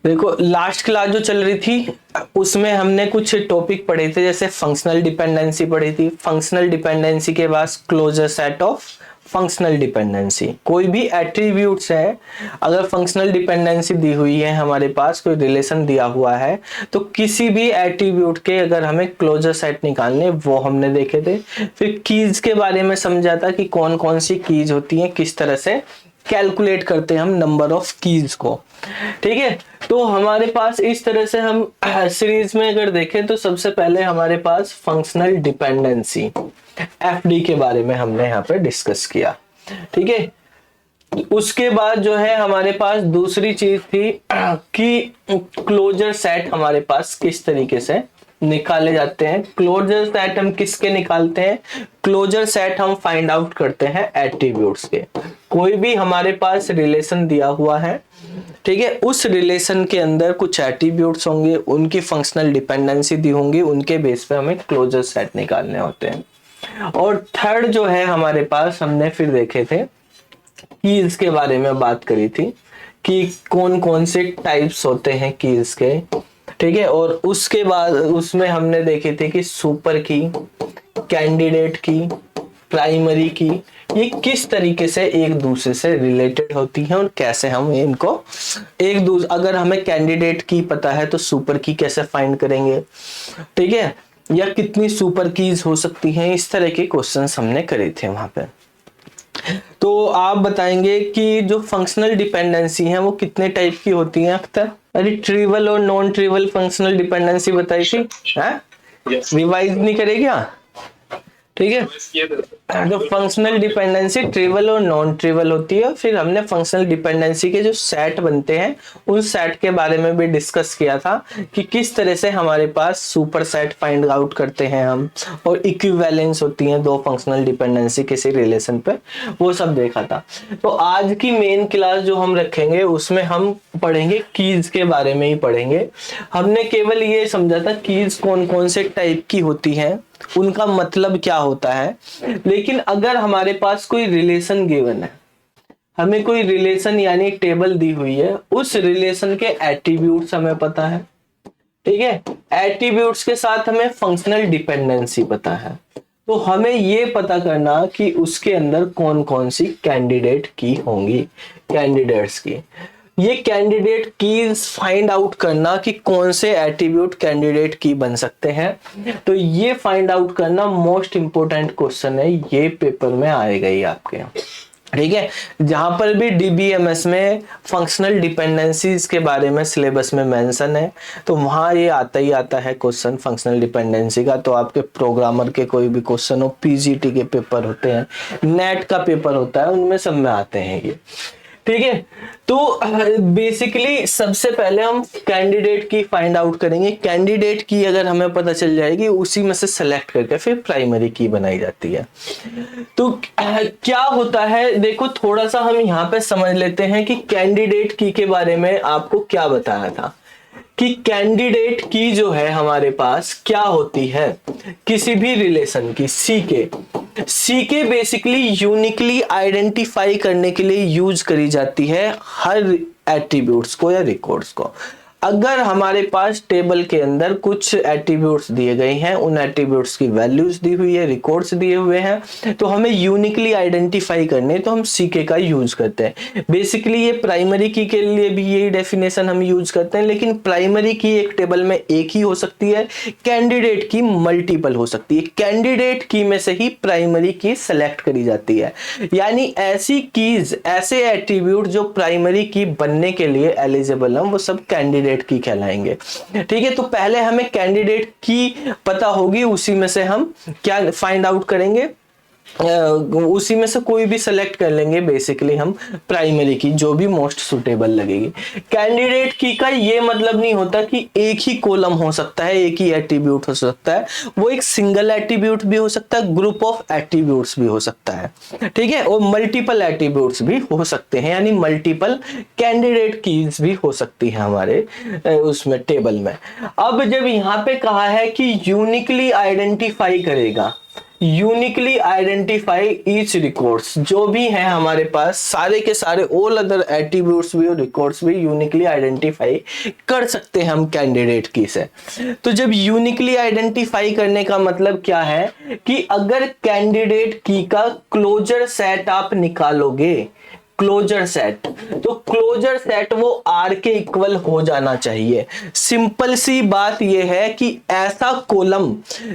देखो last class जो चल रही थी उसमें हमने कुछ टॉपिक पढ़े थे, जैसे फंक्शनल डिपेंडेंसी पढ़ी थी। फंक्शनल डिपेंडेंसी के बाद closure set of functional dependency. कोई भी एट्रीब्यूट्स है, अगर फंक्शनल डिपेंडेंसी दी हुई है, हमारे पास कोई रिलेशन दिया हुआ है, तो किसी भी एट्रीब्यूट के अगर हमें क्लोजर सेट निकालने, वो हमने देखे थे। फिर कीज के बारे में समझा था कि कौन कौन सी कीज होती हैं, किस तरह से कैलकुलेट करते हैं हम नंबर ऑफ कीज को। ठीक है, तो हमारे पास इस तरह से हम सीरीज में अगर देखें तो सबसे पहले हमारे पास फंक्शनल डिपेंडेंसी एफडी के बारे में हमने यहाँ पे डिस्कस किया। ठीक है, उसके बाद जो है हमारे पास दूसरी चीज थी कि क्लोजर सेट हमारे पास किस तरीके से निकाले जाते हैं। क्लोजर सेट हम किसके निकालते हैं? क्लोजर सेट हम फाइंड आउट करते हैं एट्रीब्यूट्स के। कोई भी हमारे पास रिलेशन दिया हुआ है, ठीक है, उस रिलेशन के अंदर कुछ एट्रीब्यूट्स होंगे, उनकी फंक्शनल डिपेंडेंसी दी होंगी, उनके बेस पे हमें क्लोजर सेट निकालने होते हैं। और थर्ड जो है हमारे पास, हमने फिर देखे थे कीज के बारे में बात करी थी कि कौन कौन से टाइप्स होते हैं कीज के। ठीक है, और उसके बाद उसमें हमने देखे थे कि सुपर की, कैंडिडेट की, प्राइमरी की, ये किस तरीके से एक दूसरे से रिलेटेड होती हैं और कैसे हम इनको एक दूसरे, अगर हमें कैंडिडेट की पता है तो सुपर की कैसे फाइंड करेंगे, ठीक है, या कितनी सुपर कीज हो सकती हैं, इस तरह के क्वेश्चंस हमने करे थे वहां पे। तो आप बताएंगे कि जो फंक्शनल डिपेंडेंसी है वो कितने टाइप की होती हैं अख्तर? अरे ट्रिवल और नॉन ट्रिवल फंक्शनल डिपेंडेंसी बताई थी, रिवाइज नहीं करे क्या? ठीक है, तो फंक्शनल डिपेंडेंसी ट्रिवल और नॉन ट्रिवल होती है। फिर हमने फंक्शनल डिपेंडेंसी के जो सेट बनते हैं उन सेट के बारे में भी डिस्कस किया था कि किस तरह से हमारे पास सुपर सेट फाइंड आउट करते हैं हम, और इक्विवेलेंस होती हैं दो फंक्शनल डिपेंडेंसी किसी रिलेशन पे, वो सब देखा था। तो आज की मेन क्लास जो हम रखेंगे उसमें हम पढ़ेंगे कीज के बारे में ही पढ़ेंगे। हमने केवल ये समझा था कीज कौन कौन से टाइप की होती हैं, उनका मतलब क्या होता है। लेकिन अगर हमारे पास कोई रिलेशन गिवन है, हमें कोई रिलेशन यानी टेबल दी हुई है, उस रिलेशन के एट्रीब्यूट्स हमें पता है, ठीक है, एट्रीब्यूट्स के साथ हमें फंक्शनल डिपेंडेंसी पता है, तो हमें ये पता करना कि उसके अंदर कौन कौन सी कैंडिडेट की होंगी, कैंडिडेट्स की। ये कैंडिडेट कीज फाइंड आउट करना कि कौन से एट्रीब्यूट कैंडिडेट की बन सकते हैं, तो ये फाइंड आउट करना मोस्ट इंपोर्टेंट क्वेश्चन है, ये पेपर में आएगा ही आपके। ठीक है, जहां पर भी डीबीएमएस में फंक्शनल डिपेंडेंसीज के बारे में सिलेबस में मेंशन है, तो वहां ये आता ही आता है क्वेश्चन फंक्शनल डिपेंडेंसी का। तो आपके प्रोग्रामर के कोई भी क्वेश्चन हो, पीजीटी के पेपर होते हैं, नेट का पेपर होता है, उनमें सब में आते हैं ये। ठीक है, तो बेसिकली सबसे पहले हम कैंडिडेट की फाइंड आउट करेंगे। कैंडिडेट की अगर हमें पता चल जाएगी, उसी में से सेलेक्ट करके फिर प्राइमरी की बनाई जाती है। तो क्या होता है, देखो थोड़ा सा हम यहाँ पे समझ लेते हैं कि कैंडिडेट की के बारे में आपको क्या बताया था कि कैंडिडेट की जो है हमारे पास क्या होती है, किसी भी रिलेशन की सी के बेसिकली यूनिकली आइडेंटिफाई करने के लिए यूज करी जाती है हर एट्रीब्यूट्स को या रिकॉर्ड्स को। अगर हमारे पास टेबल के अंदर कुछ एट्रीब्यूट्स दिए गए हैं, उन एट्रीब्यूट्स की वैल्यूज दी हुई है, रिकॉर्ड्स दिए हुए हैं, तो हमें यूनिकली आइडेंटिफाई करने तो हम सीके का यूज करते हैं। बेसिकली ये प्राइमरी की के लिए भी यही डेफिनेशन हम यूज करते हैं, लेकिन प्राइमरी की एक टेबल में एक ही हो सकती है, कैंडिडेट की मल्टीपल हो सकती है। कैंडिडेट की में से ही प्राइमरी की सेलेक्ट करी जाती है, यानी ऐसी कीज, ऐसे एट्रीब्यूट जो प्राइमरी की बनने के लिए एलिजिबल हैं, वो सब कैंडिडेट की कहलाएंगे। ठीक है, तो पहले हमें कैंडिडेट की पता होगी, उसी में से हम क्या फाइंड आउट करेंगे, उसी में से कोई भी सेलेक्ट कर लेंगे बेसिकली हम प्राइमरी की, जो भी मोस्ट सुटेबल लगेगी। कैंडिडेट की का ये मतलब नहीं होता कि एक ही कॉलम हो सकता है, एक ही एट्रीब्यूट हो सकता है, वो एक सिंगल एट्रीब्यूट भी हो सकता है, ग्रुप ऑफ एट्रीब्यूट्स भी हो सकता है, ठीक है, और मल्टीपल एट्रीब्यूट्स भी हो सकते हैं, यानी मल्टीपल कैंडिडेट कीज भी हो सकती है हमारे उसमें टेबल में। अब जब यहाँ पे कहा है कि यूनिकली आइडेंटिफाई करेगा, यूनिकली आइडेंटिफाई ईच रिकॉर्ड्स, जो भी है हमारे पास सारे के सारे ऑल अदर एट्रीब्यूट्स भी और रिकॉर्ड्स भी यूनिकली आइडेंटिफाई कर सकते हैं हम कैंडिडेट की से। तो जब यूनिकली आइडेंटिफाई करने का मतलब क्या है कि अगर कैंडिडेट की का क्लोजर सेट आप निकालोगे, क्लोजर सेट, तो क्लोजर सेट वो आर के इक्वल हो जाना चाहिए। सिंपल सी बात यह है कि ऐसा कॉलम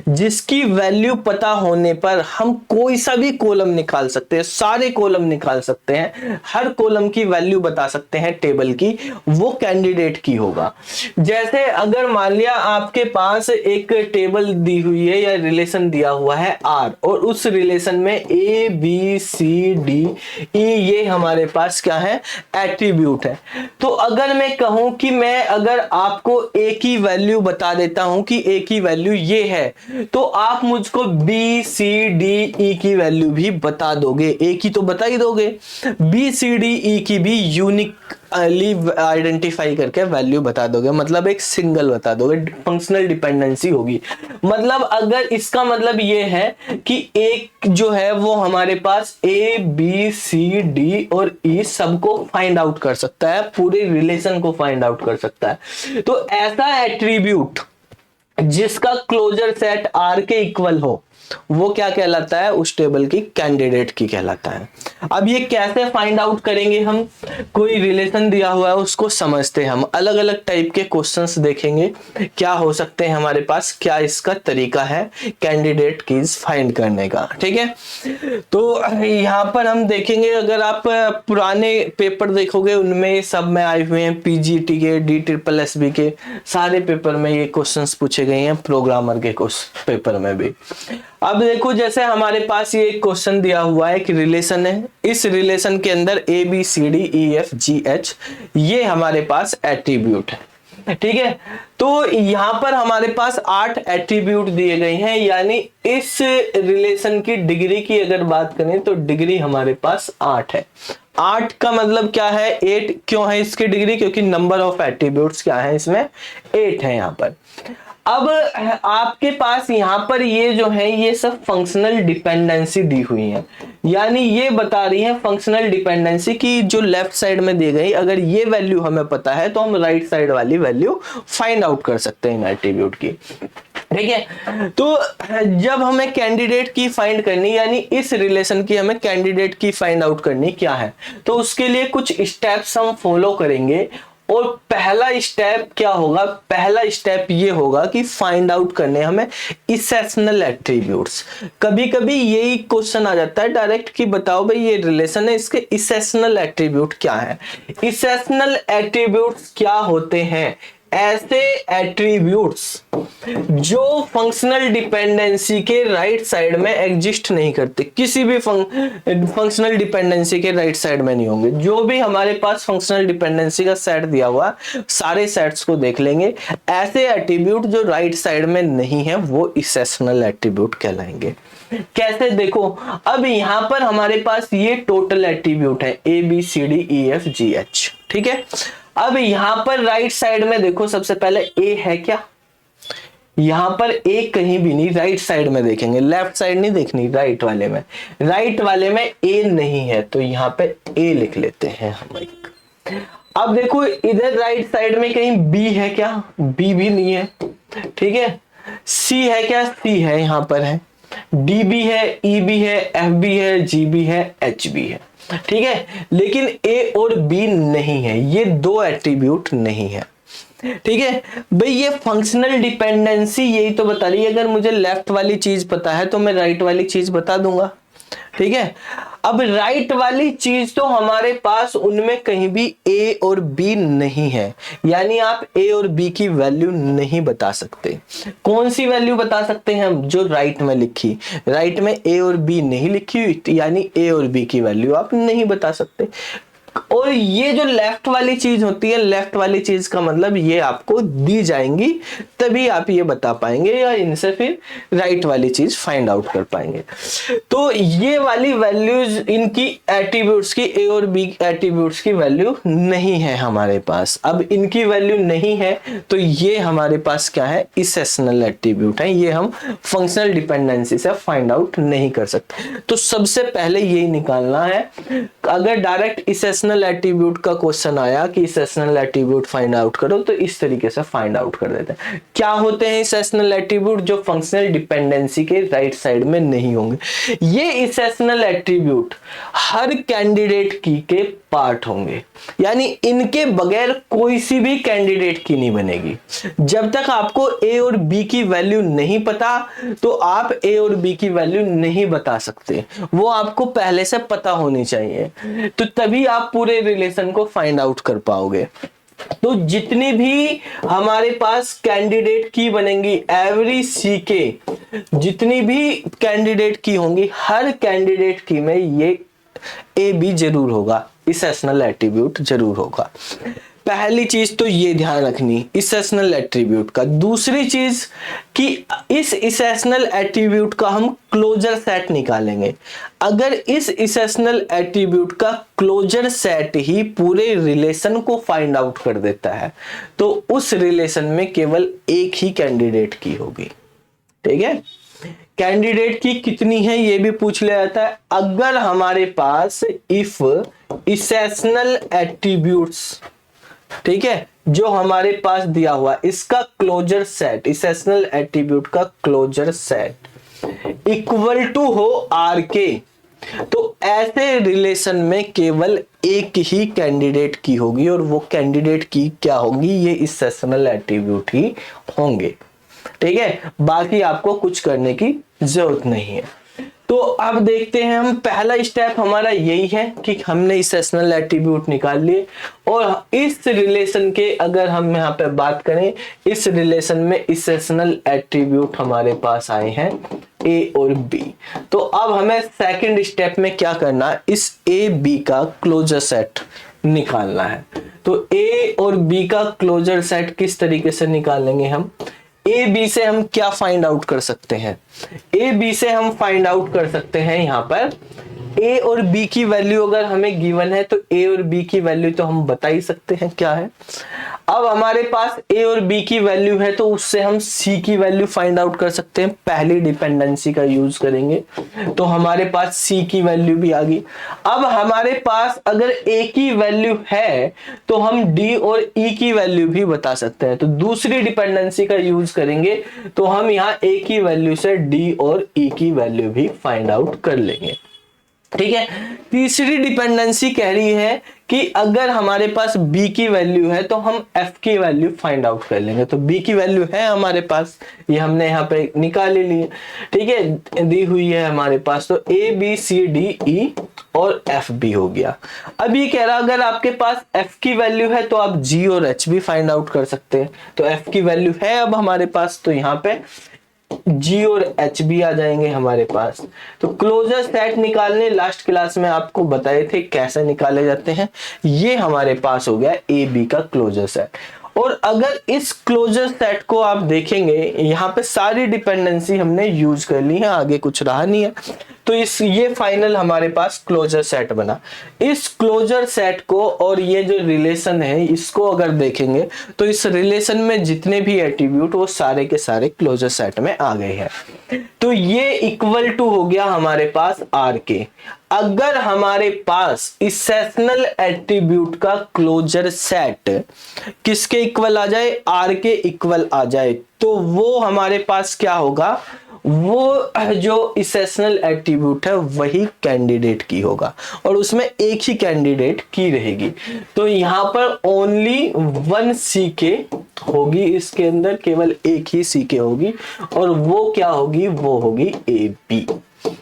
जिसकी वैल्यू पता होने पर हम कोई सा भी कॉलम निकाल सकते हैं, सारे कॉलम निकाल सकते हैं, हर कॉलम की वैल्यू बता सकते हैं टेबल की, वो कैंडिडेट की होगा। जैसे अगर मान लिया आपके पास एक टेबल दी हुई है या रिलेशन दिया हुआ है आर, और उस रिलेशन में ए बी सी डी ई ये हमारे पास क्या है, एट्रीब्यूट है। तो अगर मैं कहूं कि मैं अगर आपको ए की वैल्यू बता देता हूं कि ए की वैल्यू ये है, तो आप मुझको बी सी डी ई की वैल्यू भी बता दोगे। ए की तो बता ही दोगे, बी सी डी ई की भी यूनिकली आइडेंटिफाई करके वैल्यू बता दोगे, मतलब एक सिंगल बता दोगे, फंक्शनल डिपेंडेंसी होगी। मतलब अगर इसका मतलब ये है कि एक जो है वो हमारे पास ए बी सी डी और ई सबको फाइंड आउट कर सकता है, पूरे रिलेशन को फाइंड आउट कर सकता है। तो ऐसा एट्रीब्यूट जिसका क्लोजर सेट आर के इक्वल हो, वो क्या कहलाता है, उस टेबल की कैंडिडेट की कहलाता है। अब ये कैसे फाइंड आउट करेंगे हम, कोई रिलेशन दिया हुआ है उसको समझते हैं, हम अलग अलग टाइप के क्वेश्चंस देखेंगे क्या हो सकते हैं हमारे पास, क्या इसका तरीका है कैंडिडेट कीज फाइंड करने का। ठीक है, तो यहाँ पर हम देखेंगे, अगर आप पुराने पेपर देखोगे उनमें सब में आए हुए हैं, पीजीटी के, DSSB के सारे पेपर में ये क्वेश्चंस पूछे गए हैं, प्रोग्रामर के पेपर में भी। अब देखो, जैसे हमारे पास ये एक क्वेश्चन दिया हुआ है कि रिलेशन है, इस रिलेशन के अंदर A B C D E F G H ये हमारे पास एट्रीब्यूट है। ठीक है, तो यहां पर हमारे पास 8 एट्रीब्यूट दिए गए हैं, यानी इस रिलेशन की डिग्री की अगर बात करें तो डिग्री हमारे पास 8 है। 8 का मतलब क्या है, 8 क्यों है इसकी डिग्री, क्योंकि नंबर ऑफ एट्रीब्यूट्स क्या है इसमें, 8 है यहाँ पर। अब आपके पास यहाँ पर ये जो है ये सब फंक्शनल डिपेंडेंसी दी हुई है, यानी ये बता रही है फंक्शनल डिपेंडेंसी की जो लेफ्ट साइड में दी गई, अगर ये वैल्यू हमें पता है तो हम राइट साइड वाली वैल्यू फाइंड आउट कर सकते हैं इन एट्रीब्यूट की। ठीक है, तो जब हमें कैंडिडेट की फाइंड करनी, यानी इस रिलेशन की हमें कैंडिडेट की फाइंड आउट करनी क्या है, तो उसके लिए कुछ स्टेप्स हम फॉलो करेंगे। और पहला स्टेप क्या होगा, पहला स्टेप ये होगा कि फाइंड आउट करने हमें इसेशनल एट्रीब्यूट्स। कभी कभी यही क्वेश्चन आ जाता है डायरेक्ट कि बताओ भाई ये रिलेशन है, इसके इसेशनल एट्रीब्यूट क्या है। इसेशनल एट्रीब्यूट्स क्या होते हैं, ऐसे एट्रीब्यूट्स जो फंक्शनल डिपेंडेंसी के राइट साइड में एग्जिस्ट नहीं करते, किसी भी फंक्शनल डिपेंडेंसी के राइट साइड में नहीं होंगे। जो भी हमारे पास फंक्शनल डिपेंडेंसी का सेट दिया हुआ सारे सेट्स को देख लेंगे, ऐसे एट्रीब्यूट जो राइट साइड में नहीं है वो इसेशनल एट्रीब्यूट कहलाएंगे। कैसे, देखो अब यहां पर हमारे पास ये टोटल एट्रीब्यूट है A B C D E F G H. ठीक है, अब यहां पर राइट साइड में देखो, सबसे पहले ए है क्या, यहां पर ए कहीं भी नहीं, राइट साइड में देखेंगे, लेफ्ट साइड नहीं देखनी, राइट वाले में, राइट वाले में ए नहीं है, तो यहां पे ए लिख लेते हैं हम एक। अब देखो इधर राइट साइड में कहीं बी है क्या, बी भी नहीं है। ठीक है, सी है क्या, सी है, यहां पर है, डी भी है, ई भी है, एफ भी है, जी भी है, एच भी है। ठीक है, लेकिन ए और बी नहीं है, ये दो एट्रीब्यूट नहीं है। ठीक है भाई, ये फंक्शनल डिपेंडेंसी यही तो बता रही है, अगर मुझे लेफ्ट वाली चीज पता है तो मैं राइट वाली चीज बता दूंगा। ठीक है, अब राइट वाली चीज तो हमारे पास उनमें कहीं भी ए और बी नहीं है, यानी आप ए और बी की वैल्यू नहीं बता सकते। कौन सी वैल्यू बता सकते हैं हम, जो राइट में लिखी, राइट में ए और बी नहीं लिखी हुई, यानी ए और बी की वैल्यू आप नहीं बता सकते। और ये जो लेफ्ट वाली चीज होती है, लेफ्ट वाली चीज का मतलब ये आपको दी जाएंगी, तभी आप ये बता पाएंगे या इनसे फिर राइट वाली चीज फाइंड आउट कर पाएंगे। तो ये वाली वैल्यूज, इनकी एट्रीब्यूट्स की, ए और बी एट्रीब्यूट्स की वैल्यू नहीं है हमारे पास। अब इनकी वैल्यू नहीं है तो ये हमारे पास क्या है, इसेशनल एट्रीब्यूट है, ये हम फंक्शनल डिपेंडेंसी से फाइंड आउट नहीं कर सकते। तो सबसे पहले यही निकालना है। अगर डायरेक्ट इसेशनल एट्रीब्यूट का क्वेश्चन आया कि इसेशनल एट्रीब्यूट फाइंड आउट करो, तो इस तरीके से फाइंड आउट कर देते हैं। क्या होते हैं इसेशनल एट्रीब्यूट? जो फंक्शनल डिपेंडेंसी के राइट साइड में नहीं होंगे। ये इसेशनल एट्रीब्यूट हर कैंडिडेट की के पार्ट होंगे, यानी इनके बगैर कोई सी भी कैंडिडेट की नहीं बनेगी। जब तक आपको ए और बी की वैल्यू नहीं पता, तो आप ए और बी की वैल्यू नहीं बता सकते, वो आपको पहले से पता होनी चाहिए, तो तभी आप पूरे रिलेशन को फाइंड आउट कर पाओगे। तो जितनी भी हमारे पास कैंडिडेट की बनेंगी, एवरी सी के जितनी भी कैंडिडेट की होंगी, हर कैंडिडेट की में ये ए बी जरूर होगा, इसेशनल एट्रीब्यूट जरूर होगा। पहली चीज तो ये ध्यान रखनी इसेशनल एट्रीब्यूट का। दूसरी चीज कि इस इसेशनल एट्रीब्यूट का हम क्लोजर सेट निकालेंगे। अगर इस इसेशनल एट्रीब्यूट का क्लोजर सेट ही पूरे रिलेशन को फाइंड आउट कर देता है, तो उस रिलेशन में केवल एक ही कैंडिडेट की होगी। ठीक है, कैंडिडेट की कितनी है ये भी पूछ लिया जाता है। अगर हमारे पास इफ इसेशनल एट्रीब्यूट्स, ठीक है, जो हमारे पास दिया हुआ इसका क्लोजर सेट, इसेशनल एट्रीब्यूट का क्लोजर सेट इक्वल टू हो आर के, तो ऐसे रिलेशन में केवल एक ही कैंडिडेट की होगी, और वो कैंडिडेट की क्या होगी, ये इसेशनल एट्रीब्यूट ही होंगे। ठीक है, बाकी आपको कुछ करने की जरूरत नहीं है। तो अब देखते हैं हम, पहला स्टेप हमारा यही है कि हमने इसेशनल एट्रीब्यूट निकाल लिए, और इस रिलेशन के अगर हम यहाँ पे बात करें, इस रिलेशन में इसेशनल एट्रीब्यूट हमारे पास आए हैं ए और बी। तो अब हमें सेकंड स्टेप में क्या करना है, इस ए बी का क्लोजर सेट निकालना है। तो ए और बी का क्लोजर सेट किस तरीके से निकालेंगे हम, ए बी से हम क्या फाइंड आउट कर सकते हैं, ए बी से हम फाइंड आउट कर सकते हैं यहाँ पर ए और बी की वैल्यू अगर हमें गिवन है, तो ए और बी की वैल्यू तो हम बता ही सकते हैं क्या है। अब हमारे पास ए और बी की वैल्यू है, तो उससे हम सी की वैल्यू फाइंड आउट कर सकते हैं। पहली डिपेंडेंसी का यूज करेंगे तो हमारे पास सी की वैल्यू भी आ गई। अब हमारे पास अगर ए की वैल्यू है, तो हम डी और ई की वैल्यू भी बता सकते हैं। तो दूसरी डिपेंडेंसी का यूज करेंगे तो हम यहाँ ए की वैल्यू से डी और ई की वैल्यू भी फाइंड आउट कर लेंगे। ठीक है, तीसरी डिपेंडेंसी कह रही है कि अगर हमारे पास b की वैल्यू है, तो हम f की वैल्यू फाइंड आउट कर लेंगे। तो b की वैल्यू है हमारे पास, ये हमने यहाँ पे निकाल ली है। ठीक है, दी हुई है हमारे पास, तो a b c d e और f भी हो गया। अब ये कह रहा अगर आपके पास f की वैल्यू है, तो आप g और h भी फाइंड आउट कर सकते हैं। तो f की वैल्यू है अब हमारे पास, तो यहाँ पे G और H भी आ जाएंगे हमारे पास। तो क्लोजर सेट निकालने लास्ट क्लास में आपको बताए थे कैसे निकाले जाते हैं। ये हमारे पास हो गया ए बी का क्लोजर सेट। और अगर इस क्लोजर सेट को आप देखेंगे, यहाँ पे सारी डिपेंडेंसी हमने यूज कर ली है, आगे कुछ रहा नहीं है। तो ये फाइनल हमारे पास क्लोजर सेट बना। इस क्लोजर सेट को और ये जो रिलेशन है इसको अगर देखेंगे, तो इस रिलेशन में जितने भी एट्रीब्यूट वो सारे के सारे क्लोजर सेट में आ गए हैं। तो ये इक्वल टू हो गया हमारे पास आर के। अगर हमारे पास इसेशनल एट्रीब्यूट का क्लोजर सेट किसके इक्वल आ जाए, आर के इक्वल आ जाए, तो वो हमारे पास क्या होगा, वो जो इसेशनल एट्रीब्यूट है वही कैंडिडेट की होगा, और उसमें एक ही कैंडिडेट की रहेगी। तो यहाँ पर ओनली वन सी के होगी, इसके अंदर केवल एक ही सी के होगी, और वो क्या होगी, वो होगी ए बी।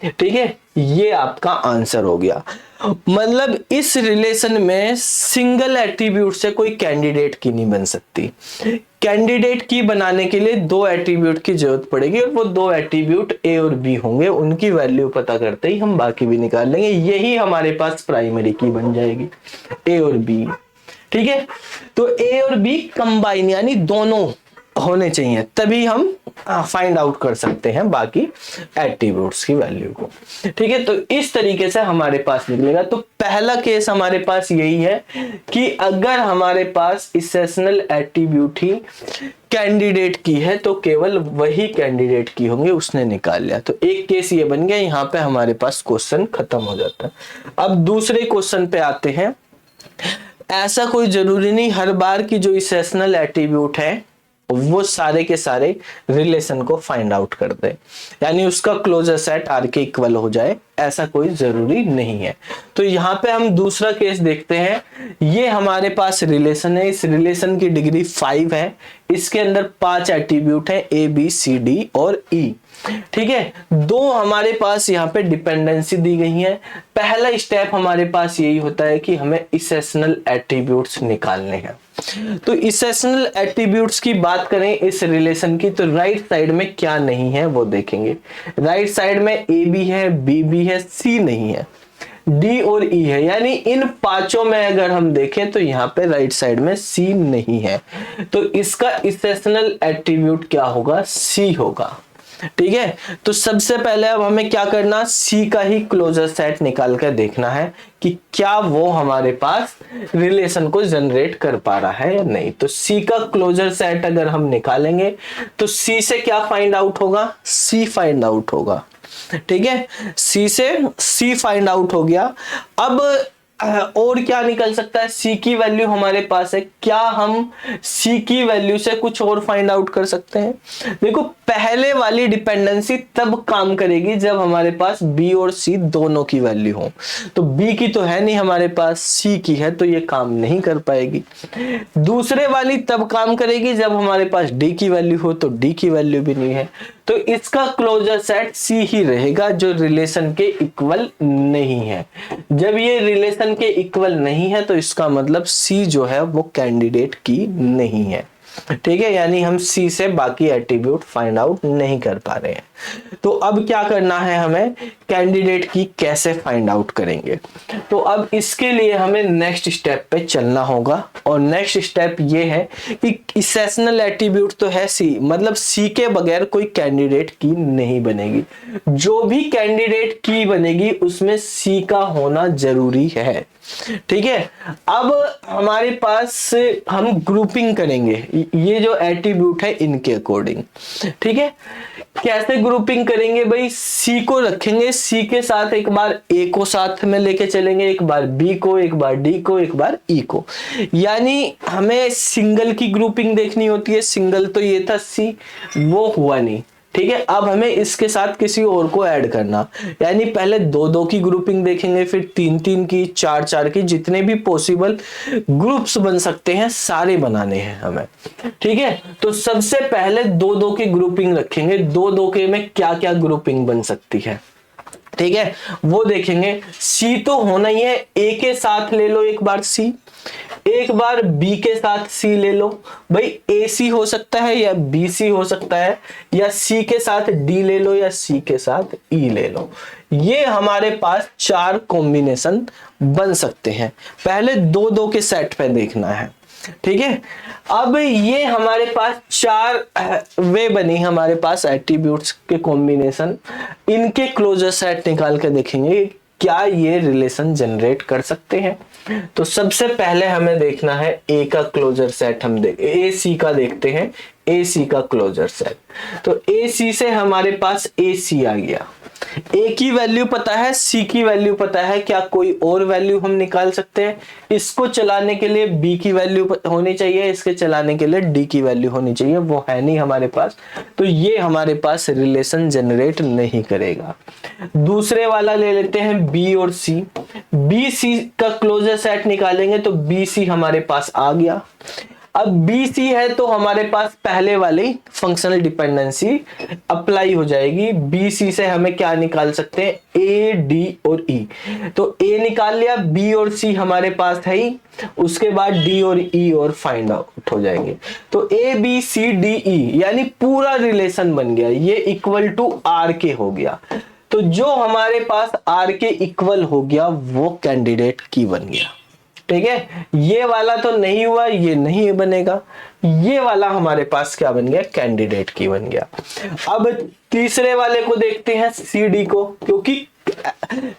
ठीक है, ये आपका आंसर हो गया। मतलब इस रिलेशन में सिंगल एट्रीब्यूट से कोई कैंडिडेट की नहीं बन सकती। कैंडिडेट की बनाने के लिए दो एट्रीब्यूट की जरूरत पड़ेगी और वो दो एट्रीब्यूट ए और बी होंगे। उनकी वैल्यू पता करते ही हम बाकी भी निकाल लेंगे, यही हमारे पास प्राइमरी की बन जाएगी, ए और बी। ठीक है, तो ए और बी कंबाइन यानी दोनों होने चाहिए, तभी हम फाइंड आउट कर सकते हैं बाकी एट्रीब्यूट्स की वैल्यू को। ठीक है, तो इस तरीके से हमारे पास निकलेगा। तो पहला केस हमारे पास यही है कि अगर हमारे पास इसेंशियल एट्रीब्यूट ही कैंडिडेट की है तो केवल वही कैंडिडेट की होंगे, उसने निकाल लिया। तो एक केस ये बन गया, यहां पे हमारे पास क्वेश्चन खत्म हो जाता है। अब दूसरे क्वेश्चन पे आते हैं। ऐसा कोई जरूरी नहीं हर बार की जो इसेंशियल एट्रीब्यूट है वो सारे के सारे रिलेशन को फाइंड आउट कर दे, यानी उसका क्लोजर सेट आर के इक्वल हो जाए, ऐसा कोई जरूरी नहीं है। तो यहाँ पे हम दूसरा केस देखते हैं। ये हमारे पास रिलेशन है, इस रिलेशन की डिग्री 5 है, इसके अंदर 5 एट्रीब्यूट है ए बी सी डी और ई। ठीक है, दो हमारे पास यहाँ पे डिपेंडेंसी दी गई है। पहला स्टेप हमारे पास यही होता है कि हमें इसेंशियल एट्रीब्यूट्स निकालने हैं। तो इसेंशियल एट्रीब्यूट्स की बात करें इस रिलेशन की, तो राइट साइड में क्या नहीं है वो देखेंगे। राइट साइड में ए बी है, बी बी है, सी नहीं है, डी और ई है, यानी इन पांचों में अगर हम देखें तो यहाँ पे राइट साइड में सी नहीं है, तो इसका इसेंशियल एट्रीब्यूट क्या होगा, सी होगा। ठीक है, तो सबसे पहले अब हमें क्या करना, सी का ही क्लोजर सेट निकाल कर देखना है कि क्या वो हमारे पास रिलेशन को जनरेट कर पा रहा है या नहीं। तो सी का क्लोजर सेट अगर हम निकालेंगे तो सी से क्या फाइंड आउट होगा, सी फाइंड आउट होगा। ठीक है, सी से सी फाइंड आउट हो गया। अब और क्या निकल सकता है, सी की वैल्यू हमारे पास है, क्या हम सी की वैल्यू से कुछ और फाइंड आउट कर सकते हैं। देखो पहले वाली डिपेंडेंसी तब काम करेगी जब हमारे पास बी और सी दोनों की वैल्यू हो। तो बी की तो है नहीं हमारे पास, सी की है, तो ये काम नहीं कर पाएगी। दूसरे वाली तब काम करेगी जब हमारे पास डी की वैल्यू हो, तो डी की वैल्यू भी नहीं है, तो इसका क्लोजर सेट सी ही रहेगा जो रिलेशन के इक्वल नहीं है। जब ये रिलेशन के इक्वल नहीं है तो इसका मतलब सी जो है वो कैंडिडेट की नहीं है। ठीक है, यानी हम सी से बाकी एट्रीब्यूट फाइंड आउट नहीं कर पा रहे हैं। तो अब क्या करना है, हमें कैंडिडेट की कैसे फाइंड आउट करेंगे। तो अब इसके लिए हमें नेक्स्ट स्टेप पे चलना होगा, और नेक्स्ट स्टेप ये है कि इसेंशियल एट्रीब्यूट तो है सी, मतलब सी के बगैर कोई कैंडिडेट की नहीं बनेगी। जो भी कैंडिडेट की बनेगी उसमें सी का होना जरूरी है। ठीक है, अब हमारे पास हम ग्रुपिंग करेंगे ये जो एट्रीब्यूट है इनके अकॉर्डिंग। ठीक है, कैसे ग्रुपिंग करेंगे भाई, सी को रखेंगे, सी के साथ एक बार ए को साथ में लेके चलेंगे, एक बार बी को, एक बार डी को, एक बार ई को, यानी हमें सिंगल की ग्रुपिंग देखनी होती है। सिंगल तो ये था सी, वो हुआ नहीं। ठीक है, अब हमें इसके साथ किसी और को ऐड करना, यानी पहले 2-2 की ग्रुपिंग देखेंगे, फिर 3-3 की, 4-4 की, जितने भी पॉसिबल ग्रुप्स बन सकते हैं सारे बनाने हैं हमें। ठीक है, तो सबसे पहले 2-2 की ग्रुपिंग रखेंगे, 2-2 के में क्या क्या ग्रुपिंग बन सकती है। ठीक है, वो देखेंगे। सी तो होना ही है, ए के साथ ले लो एक बार सी, एक बार बी के साथ सी ले लो, भाई ए सी हो सकता है या बी सी हो सकता है, या सी के साथ डी ले लो या सी के साथ ई ले लो। ये हमारे पास 4 कॉम्बिनेशन बन सकते हैं। पहले 2-2 के सेट पे देखना है। ठीक है, अब ये हमारे पास 4 वे बनी हमारे पास एट्रीब्यूट्स के कॉम्बिनेशन, इनके क्लोजर सेट निकाल के देखेंगे क्या ये रिलेशन जनरेट कर सकते हैं। तो सबसे पहले हमें देखना है ए का क्लोजर सेट, हम ए सी का देखते हैं, ए सी का क्लोजर सेट। तो ए सी से हमारे पास ए सी आ गया, ए की वैल्यू पता है, सी की वैल्यू पता है, क्या कोई और वैल्यू हम निकाल सकते हैं। इसको चलाने के लिए बी की वैल्यू होनी चाहिए, इसके चलाने के लिए डी की वैल्यू होनी चाहिए, वो है नहीं हमारे पास, तो ये हमारे पास रिलेशन जनरेट नहीं करेगा। दूसरे वाला ले लेते हैं बी और सी, बी सी का क्लोजर सेट निकालेंगे तो बी सी हमारे पास आ गया। अब बी सी है तो हमारे पास पहले वाली फंक्शनल डिपेंडेंसी अप्लाई हो जाएगी। बी सी से हमें क्या निकाल सकते हैं, ए डी और ई। तो ए निकाल लिया, बी और सी हमारे पास है ही, उसके बाद डी और ई और फाइंड आउट हो जाएंगे। तो ए बी सी डी ई यानी पूरा रिलेशन बन गया, ये इक्वल टू आर के हो गया। तो जो हमारे पास आर के इक्वल हो गया वो कैंडिडेट की बन गया। ठीक है, ये वाला तो नहीं हुआ, ये नहीं बनेगा, ये वाला हमारे पास क्या बन गया, कैंडिडेट की बन गया। अब तीसरे वाले को देखते हैं, सी डी को, क्योंकि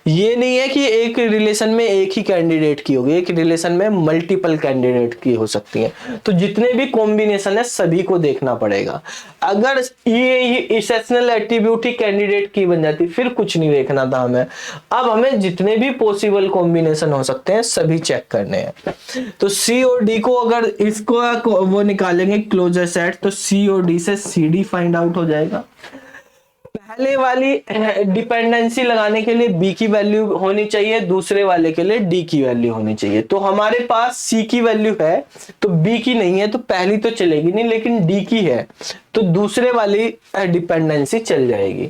ये नहीं है कि एक रिलेशन में एक ही कैंडिडेट की होगी, एक रिलेशन में मल्टीपल कैंडिडेट की हो सकती है। तो जितने भी कॉम्बिनेशन है सभी को देखना पड़ेगा। अगर ये एक्सेप्शनल एट्रीब्यूट ही कैंडिडेट की बन जाती फिर कुछ नहीं देखना था हमें। अब हमें जितने भी पॉसिबल कॉम्बिनेशन हो सकते हैं सभी चेक करने हैं। तो सी और डी को अगर इसको वो निकालेंगे क्लोजर सेट, तो सी और डी से सी डी फाइंड आउट हो जाएगा। पहले वाली डिपेंडेंसी लगाने के लिए बी की वैल्यू होनी चाहिए, दूसरे वाले के लिए डी की वैल्यू होनी चाहिए। तो हमारे पास सी की वैल्यू है तो बी की नहीं है, तो पहली तो चलेगी नहीं, लेकिन डी की है तो दूसरे वाली डिपेंडेंसी चल जाएगी।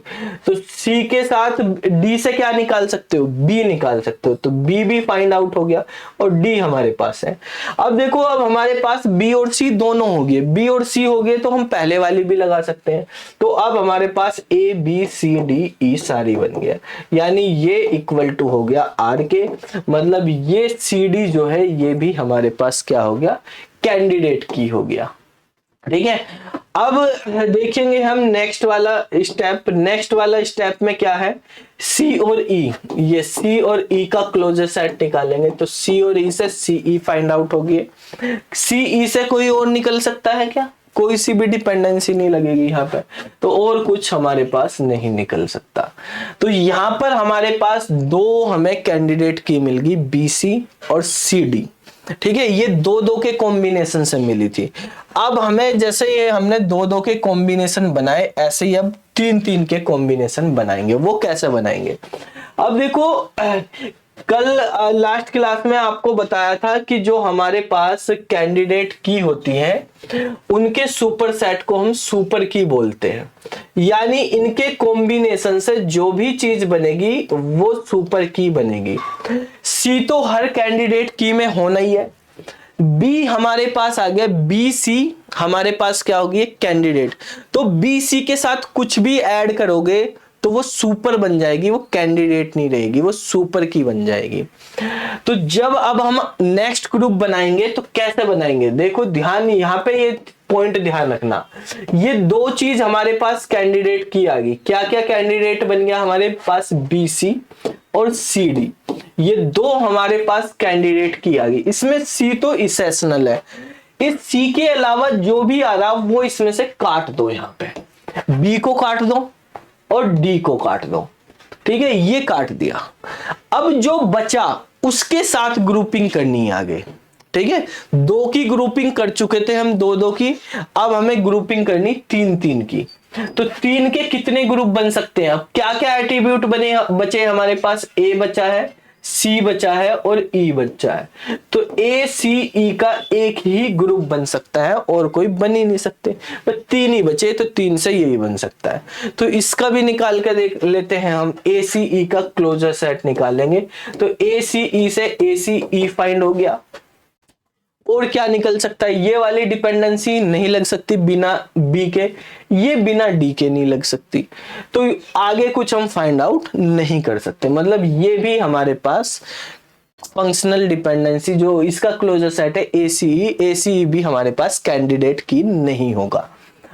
तो सी के साथ डी से क्या निकाल सकते हो, बी निकाल सकते हो। तो बी भी फाइंड आउट हो गया और डी हमारे पास है। अब देखो, अब हमारे पास बी और सी दोनों हो गए, बी और सी हो गए तो हम पहले वाली भी लगा सकते हैं। तो अब हमारे पास ए बी सी डी ई सारी बन गया, यानी ये इक्वल टू हो गया आर के, मतलब ये सी डी जो है ये भी हमारे पास क्या हो गया, कैंडिडेट की हो गया। ठीक है, अब देखेंगे हम नेक्स्ट वाला स्टेप। नेक्स्ट वाला स्टेप में क्या है, सी और ई, ये सी और ई का क्लोजर सेट निकालेंगे। तो सी और ई से सी ई फाइंड आउट होगी। सी ई से कोई और निकल सकता है क्या, कोई सी भी डिपेंडेंसी नहीं लगेगी यहाँ पे, तो और कुछ हमारे पास नहीं निकल सकता। तो यहाँ पर हमारे पास दो हमें कैंडिडेट की मिल गई, बी सी और सी डी। ठीक है, ये दो दो के कॉम्बिनेशन से मिली थी। अब हमें जैसे ये हमने दो दो के कॉम्बिनेशन बनाए, ऐसे ही अब तीन तीन के कॉम्बिनेशन बनाएंगे। वो कैसे बनाएंगे, अब देखो, कल लास्ट क्लास में आपको बताया था कि जो हमारे पास कैंडिडेट की होती है उनके सुपर सेट को हम सुपर की बोलते हैं, यानी इनके कॉम्बिनेशन से जो भी चीज बनेगी वो सुपर की बनेगी। सी तो हर कैंडिडेट की में होना ही है। बी हमारे पास आ गया, बी सी हमारे पास क्या होगी, कैंडिडेट। तो बी सी के साथ कुछ भी ऐड करोगे तो वो सुपर बन जाएगी, वो कैंडिडेट नहीं रहेगी, वो सुपर की बन जाएगी। तो जब अब हम नेक्स्ट ग्रुप बनाएंगे तो कैसे बनाएंगे, देखो ध्यान, यहाँ पे ये पॉइंट ध्यान रखना। ये दो चीज हमारे पास कैंडिडेट की आ गई, क्या क्या कैंडिडेट बन गया हमारे पास, बी सी और सी डी, ये दो हमारे पास कैंडिडेट की आ गई। इसमें सी तो एक्सेप्शनल है, इस सी के अलावा जो भी आ रहा वो इसमें से काट दो, यहाँ पे बी को काट दो और डी को काट दो। ठीक है, ये काट दिया। अब जो बचा उसके साथ ग्रुपिंग करनी है आगे। ठीक है, दो की ग्रुपिंग कर चुके थे हम, दो दो की, अब हमें ग्रुपिंग करनी तीन तीन की। तो तीन के कितने ग्रुप बन सकते हैं, अब क्या क्या एट्रीब्यूट बचे हमारे पास, ए बचा है, सी बचा है और ई बचा है। तो ए सी ई का एक ही ग्रुप बन सकता है और कोई बन ही नहीं सकते, पर तीन ही बचे, तो तीन से यही बन सकता है। तो इसका भी निकाल कर देख लेते हैं हम, ए सी ई का क्लोजर सेट निकालेंगे। तो ए सी ई से ए सी ई फाइंड हो गया। और क्या निकल सकता है, ये वाली डिपेंडेंसी नहीं लग सकती बिना बी के, ये बिना डी के नहीं लग सकती, तो आगे कुछ हम फाइंड आउट नहीं कर सकते। मतलब ये भी हमारे पास फंक्शनल डिपेंडेंसी जो इसका क्लोजर सेट है ए सी ई भी हमारे पास कैंडिडेट की नहीं होगा।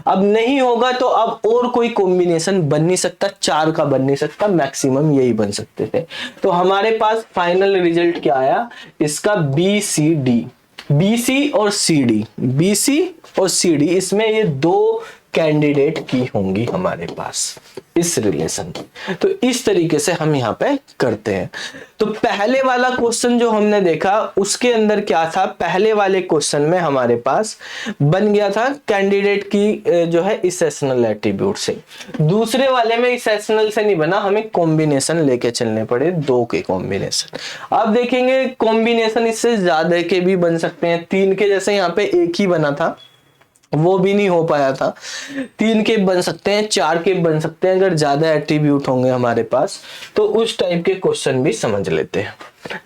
अब नहीं होगा तो अब और कोई कॉम्बिनेशन बन नहीं सकता, चार का बन नहीं सकता, मैक्सिमम यही बन सकते थे। तो हमारे पास फाइनल रिजल्ट क्या आया इसका, B C D, B C और सी डी, बी सी और सी डी, इसमें ये दो कैंडिडेट की होंगी हमारे पास इस रिलेशन। तो इस तरीके से हम यहाँ पे करते हैं। तो पहले वाला क्वेश्चन जो हमने देखा उसके अंदर क्या था, पहले वाले क्वेश्चन में हमारे पास बन गया था कैंडिडेट की जो है इसेशनल एट्रीब्यूट से। दूसरे वाले में इसेशनल से नहीं बना, हमें कॉम्बिनेशन लेके चलने पड़े, दो के कॉम्बिनेशन। अब देखेंगे कॉम्बिनेशन इससे ज्यादा के भी बन सकते हैं, 3 के जैसे यहाँ पे एक ही बना था वो भी नहीं हो पाया था, 3 के बन सकते हैं, 4 के बन सकते हैं अगर ज्यादा एट्रीब्यूट होंगे हमारे पास। तो उस टाइप के क्वेश्चन भी समझ लेते हैं।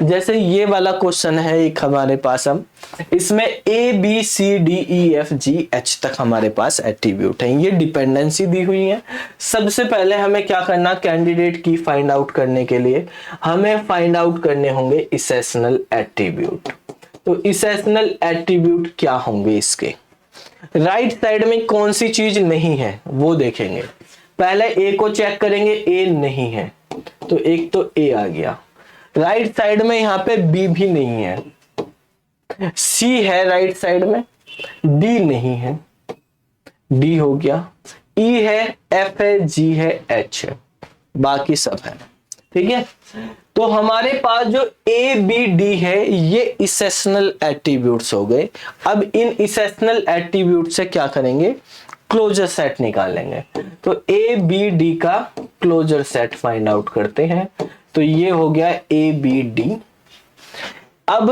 जैसे ये वाला क्वेश्चन है एक हमारे पास, हम इसमें A B C D E F G H तक हमारे पास एट्रीब्यूट है, ये डिपेंडेंसी दी हुई है। सबसे पहले हमें क्या करना, कैंडिडेट की फाइंड आउट करने के लिए हमें फाइंड आउट करने होंगे इसेशनल एट्रीब्यूट। तो इसेशनल एट्रीब्यूट क्या होंगे इसके, राइट साइड में कौन सी चीज नहीं है वो देखेंगे। पहले ए को चेक करेंगे, ए नहीं है तो एक तो ए आ गया। राइट साइड में यहाँ पे बी भी नहीं है, सी है राइट साइड में, डी नहीं है, डी हो गया, ई है, एफ है, जी है, एच है, बाकी सब है। ठीक है, तो हमारे पास जो ए बी डी है ये इसेशनल एट्रीब्यूट्स हो गए। अब इन इसेशनल एट्रीब्यूट से क्या करेंगे, क्लोजर सेट निकालेंगे। तो ए बी डी का क्लोजर सेट फाइंड आउट करते हैं। तो ये हो गया ए बी डी। अब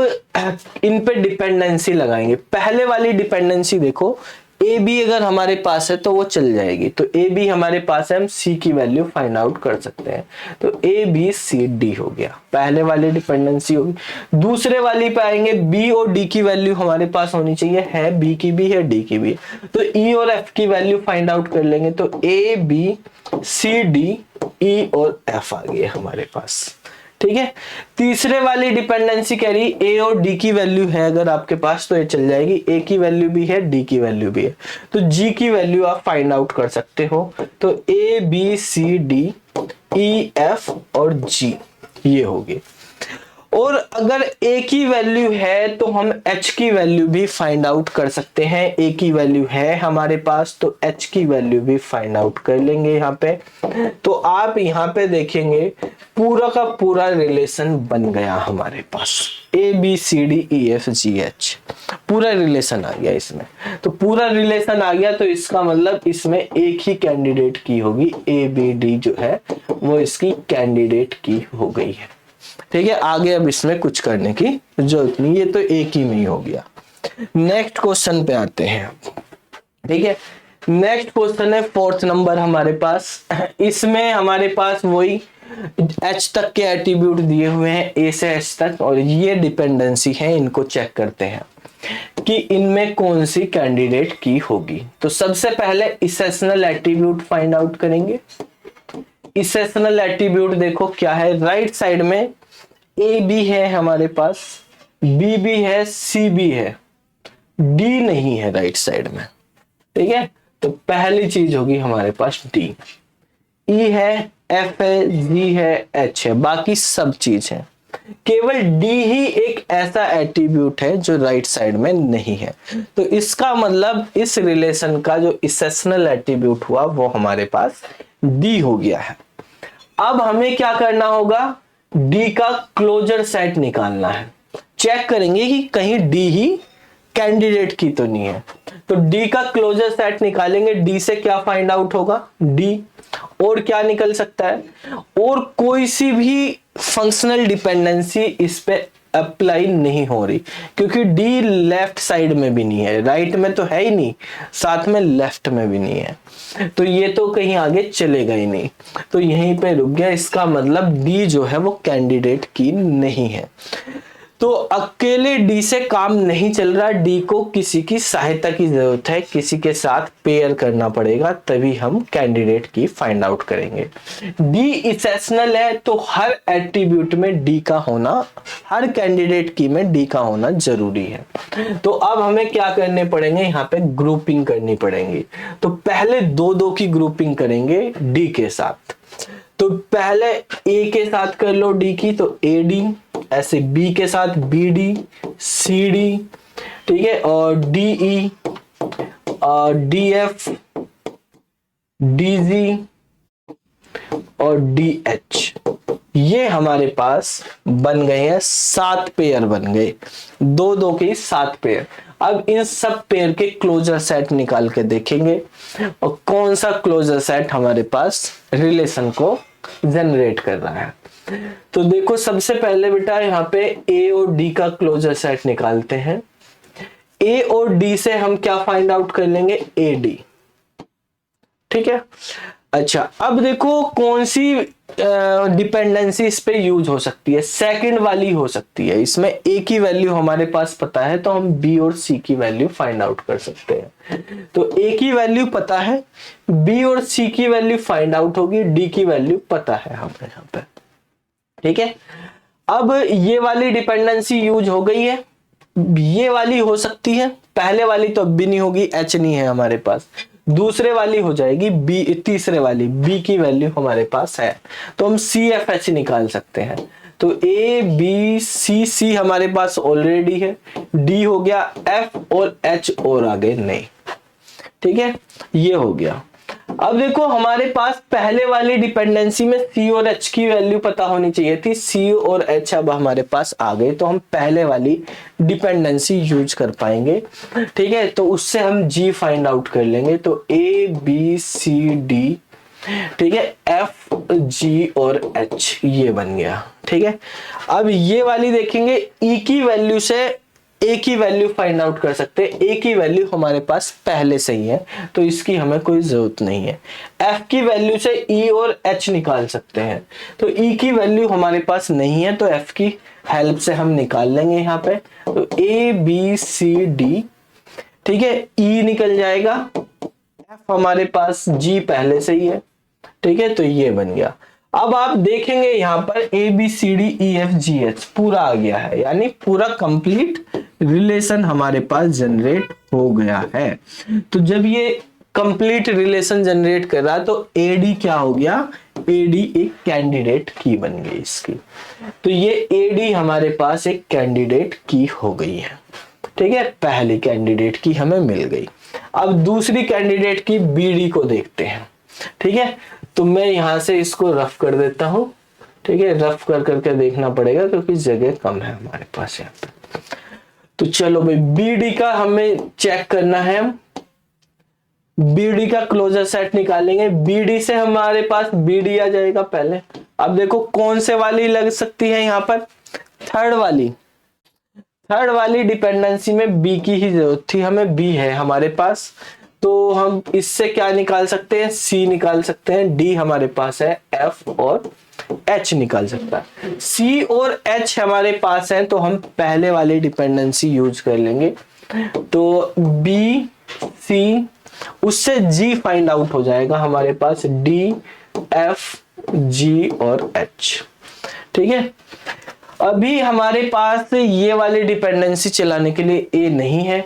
इन पे डिपेंडेंसी लगाएंगे। पहले वाली डिपेंडेंसी देखो, ए बी अगर हमारे पास है तो वो चल जाएगी, तो ए बी हमारे पास है, हम सी की वैल्यू फाइंड आउट कर सकते हैं। तो ए बी सी डी हो गया, पहले वाली डिपेंडेंसी होगी। दूसरे वाली पे आएंगे, बी और डी की वैल्यू हमारे पास होनी चाहिए, है बी की भी है, डी की भी है। तो ई और एफ की वैल्यू फाइंड आउट कर लेंगे। तो A B C D E और एफ आ गए हमारे पास। ठीक है, तीसरे वाली डिपेंडेंसी कह रही ए और डी की वैल्यू है अगर आपके पास तो ये चल जाएगी, ए की वैल्यू भी है, डी की वैल्यू भी है, तो जी की वैल्यू आप फाइंड आउट कर सकते हो। तो A B C D E F और जी ये होगी। और अगर ए की वैल्यू है तो हम एच की वैल्यू भी फाइंड आउट कर सकते हैं। ए की वैल्यू है हमारे पास तो एच की वैल्यू भी फाइंड आउट कर लेंगे यहाँ पे। तो आप यहाँ पे देखेंगे पूरा का पूरा रिलेशन बन गया हमारे पास, A B C D E F G H पूरा रिलेशन आ गया इसमें। तो पूरा रिलेशन आ गया तो इसका मतलब इसमें एक ही कैंडिडेट की होगी, ए बी डी जो है वो इसकी कैंडिडेट की हो गई है। ठीक है, आगे अब इसमें कुछ करने की जरूरत नहीं, ये तो एक ही में ही हो गया। नेक्स्ट क्वेश्चन पे आते हैं। ठीक है, नेक्स्ट क्वेश्चन है 4th नंबर हमारे पास। इसमें हमारे पास वही एच तक के एट्रीब्यूट दिए हुए हैं, ए से एच तक, और ये डिपेंडेंसी है, इनको चेक करते हैं कि इनमें कौन सी कैंडिडेट की होगी। तो सबसे पहले इसेशनल एट्रीब्यूट फाइंड आउट करेंगे। इसेशनल एट्रीब्यूट देखो क्या है, राइट साइड में ए बी है हमारे पास, बी भी है, सी भी है, डी नहीं है राइट साइड में। ठीक है, तो पहली चीज होगी हमारे पास डी। ई है, एफ है, जी है, एच है, बाकी सब चीज है। केवल डी ही एक ऐसा एट्रीब्यूट है जो राइट साइड में नहीं है। तो इसका मतलब इस रिलेशन का जो इसेशनल एट्रीब्यूट हुआ वो हमारे पास डी हो गया है। अब हमें क्या करना होगा, डी का क्लोजर सेट निकालना है। चेक करेंगे कि कहीं डी ही कैंडिडेट की तो नहीं है। तो डी का क्लोजर सेट निकालेंगे, डी से क्या फाइंड आउट होगा, डी, और क्या निकल सकता है, और कोई सी भी फंक्शनल डिपेंडेंसी इस पे अप्लाई नहीं हो रही, क्योंकि डी लेफ्ट साइड में भी नहीं है, राइट में तो है ही नहीं, साथ में लेफ्ट में भी नहीं है, तो ये तो कहीं आगे चलेगा ही नहीं, तो यहीं पे रुक गया। इसका मतलब डी जो है वो कैंडिडेट की नहीं है। तो अकेले डी से काम नहीं चल रहा, डी को किसी की सहायता की जरूरत है, किसी के साथ पेयर करना पड़ेगा, तभी हम कैंडिडेट की फाइंड आउट करेंगे। डी इसेशनल है तो हर एट्रीब्यूट में डी का होना, हर कैंडिडेट की में डी का होना जरूरी है। तो अब हमें क्या करने पड़ेंगे, यहाँ पे ग्रुपिंग करनी पड़ेगी। तो पहले दो दो की ग्रुपिंग करेंगे डी के साथ। तो पहले ए के साथ कर लो डी की, तो ए डी, ऐसे बी के साथ बी डी, सी डी, ठीक है, और D E, D F, DG और DH, ये हमारे पास बन गए हैं 7 पेयर बन गए, 2 के 7 पेयर। अब इन सब पेयर के क्लोजर सेट निकाल के देखेंगे और कौन सा क्लोजर सेट हमारे पास रिलेशन को जनरेट कर रहा है। तो देखो सबसे पहले बेटा यहाँ पे A और D का क्लोजर सेट निकालते हैं। A और D से हम क्या फाइंड आउट कर लेंगे, AD। ठीक है, अच्छा अब देखो कौन सी डिपेंडेंसी इस पे यूज हो सकती है, सेकंड वाली हो सकती है। इसमें A की वैल्यू हमारे पास पता है तो हम B और C की वैल्यू फाइंड आउट कर सकते हैं। तो A की वैल्यू पता है, B और C की वैल्यू फाइंड आउट होगी, D की वैल्यू पता है हमें यहाँ पे। ठीक है, अब ये वाली डिपेंडेंसी यूज हो गई है, ये वाली हो सकती है, पहले वाली तो अब भी नहीं होगी, H नहीं है हमारे पास। दूसरे वाली हो जाएगी B, तीसरे वाली B की वैल्यू हमारे पास है तो हम CFH निकाल सकते हैं। तो A B C, C हमारे पास ऑलरेडी है, D हो गया, F और H और आगे नहीं। ठीक है, ये हो गया। अब देखो हमारे पास पहले वाली डिपेंडेंसी में C और H की वैल्यू पता होनी चाहिए थी, C और H अब हमारे पास आ गए तो हम पहले वाली डिपेंडेंसी यूज कर पाएंगे। ठीक है, तो उससे हम G फाइंड आउट कर लेंगे। तो A B C D, ठीक है, F G और H ये बन गया। ठीक है, अब ये वाली देखेंगे, E की वैल्यू से A की वैल्यू फाइंड आउट कर सकते हैं। A की वैल्यू हमारे पास पहले से ही है तो इसकी हमें कोई जरूरत नहीं है। F की वैल्यू से E और H निकाल सकते हैं, तो E की वैल्यू हमारे पास नहीं है तो F की हेल्प से हम निकाल लेंगे यहाँ पे। तो A B C D, ठीक है, E निकल जाएगा, F हमारे पास G पहले से ही है। ठीक है, तो ये बन गया। अब आप देखेंगे यहाँ पर ABCDEFGH पूरा आ गया है, यानी पूरा कंप्लीट रिलेशन हमारे पास जनरेट हो गया है। तो जब ये कंप्लीट रिलेशन जनरेट कर रहा है तो AD क्या हो गया, AD एक कैंडिडेट की बन गई इसकी। तो ये AD हमारे पास एक कैंडिडेट की हो गई है। ठीक है, पहली कैंडिडेट की हमें मिल गई। अब दूसरी कैंडिडेट की BD को देखते हैं। ठीक है, तो मैं यहां से इसको रफ कर देता हूं। ठीक है, रफ कर करके देखना पड़ेगा क्योंकि जगह कम है हमारे पास यहाँ पे। तो चलो भाई BD का हमें चेक करना है, BD का क्लोजर सेट निकालेंगे। BD से हमारे पास BD आ जाएगा पहले। अब देखो कौन से वाली लग सकती है यहाँ पर, थर्ड वाली डिपेंडेंसी में B की ही जरूरत थी हमें, B है हमारे पास तो हम इससे क्या निकाल सकते हैं, C निकाल सकते हैं। D हमारे पास है, F और H निकाल सकता है। C और H हमारे पास है तो हम पहले वाली डिपेंडेंसी यूज कर लेंगे। तो B C, उससे G फाइंड आउट हो जाएगा हमारे पास, D F G और H। ठीक है, अभी हमारे पास ये वाली डिपेंडेंसी चलाने के लिए A नहीं है,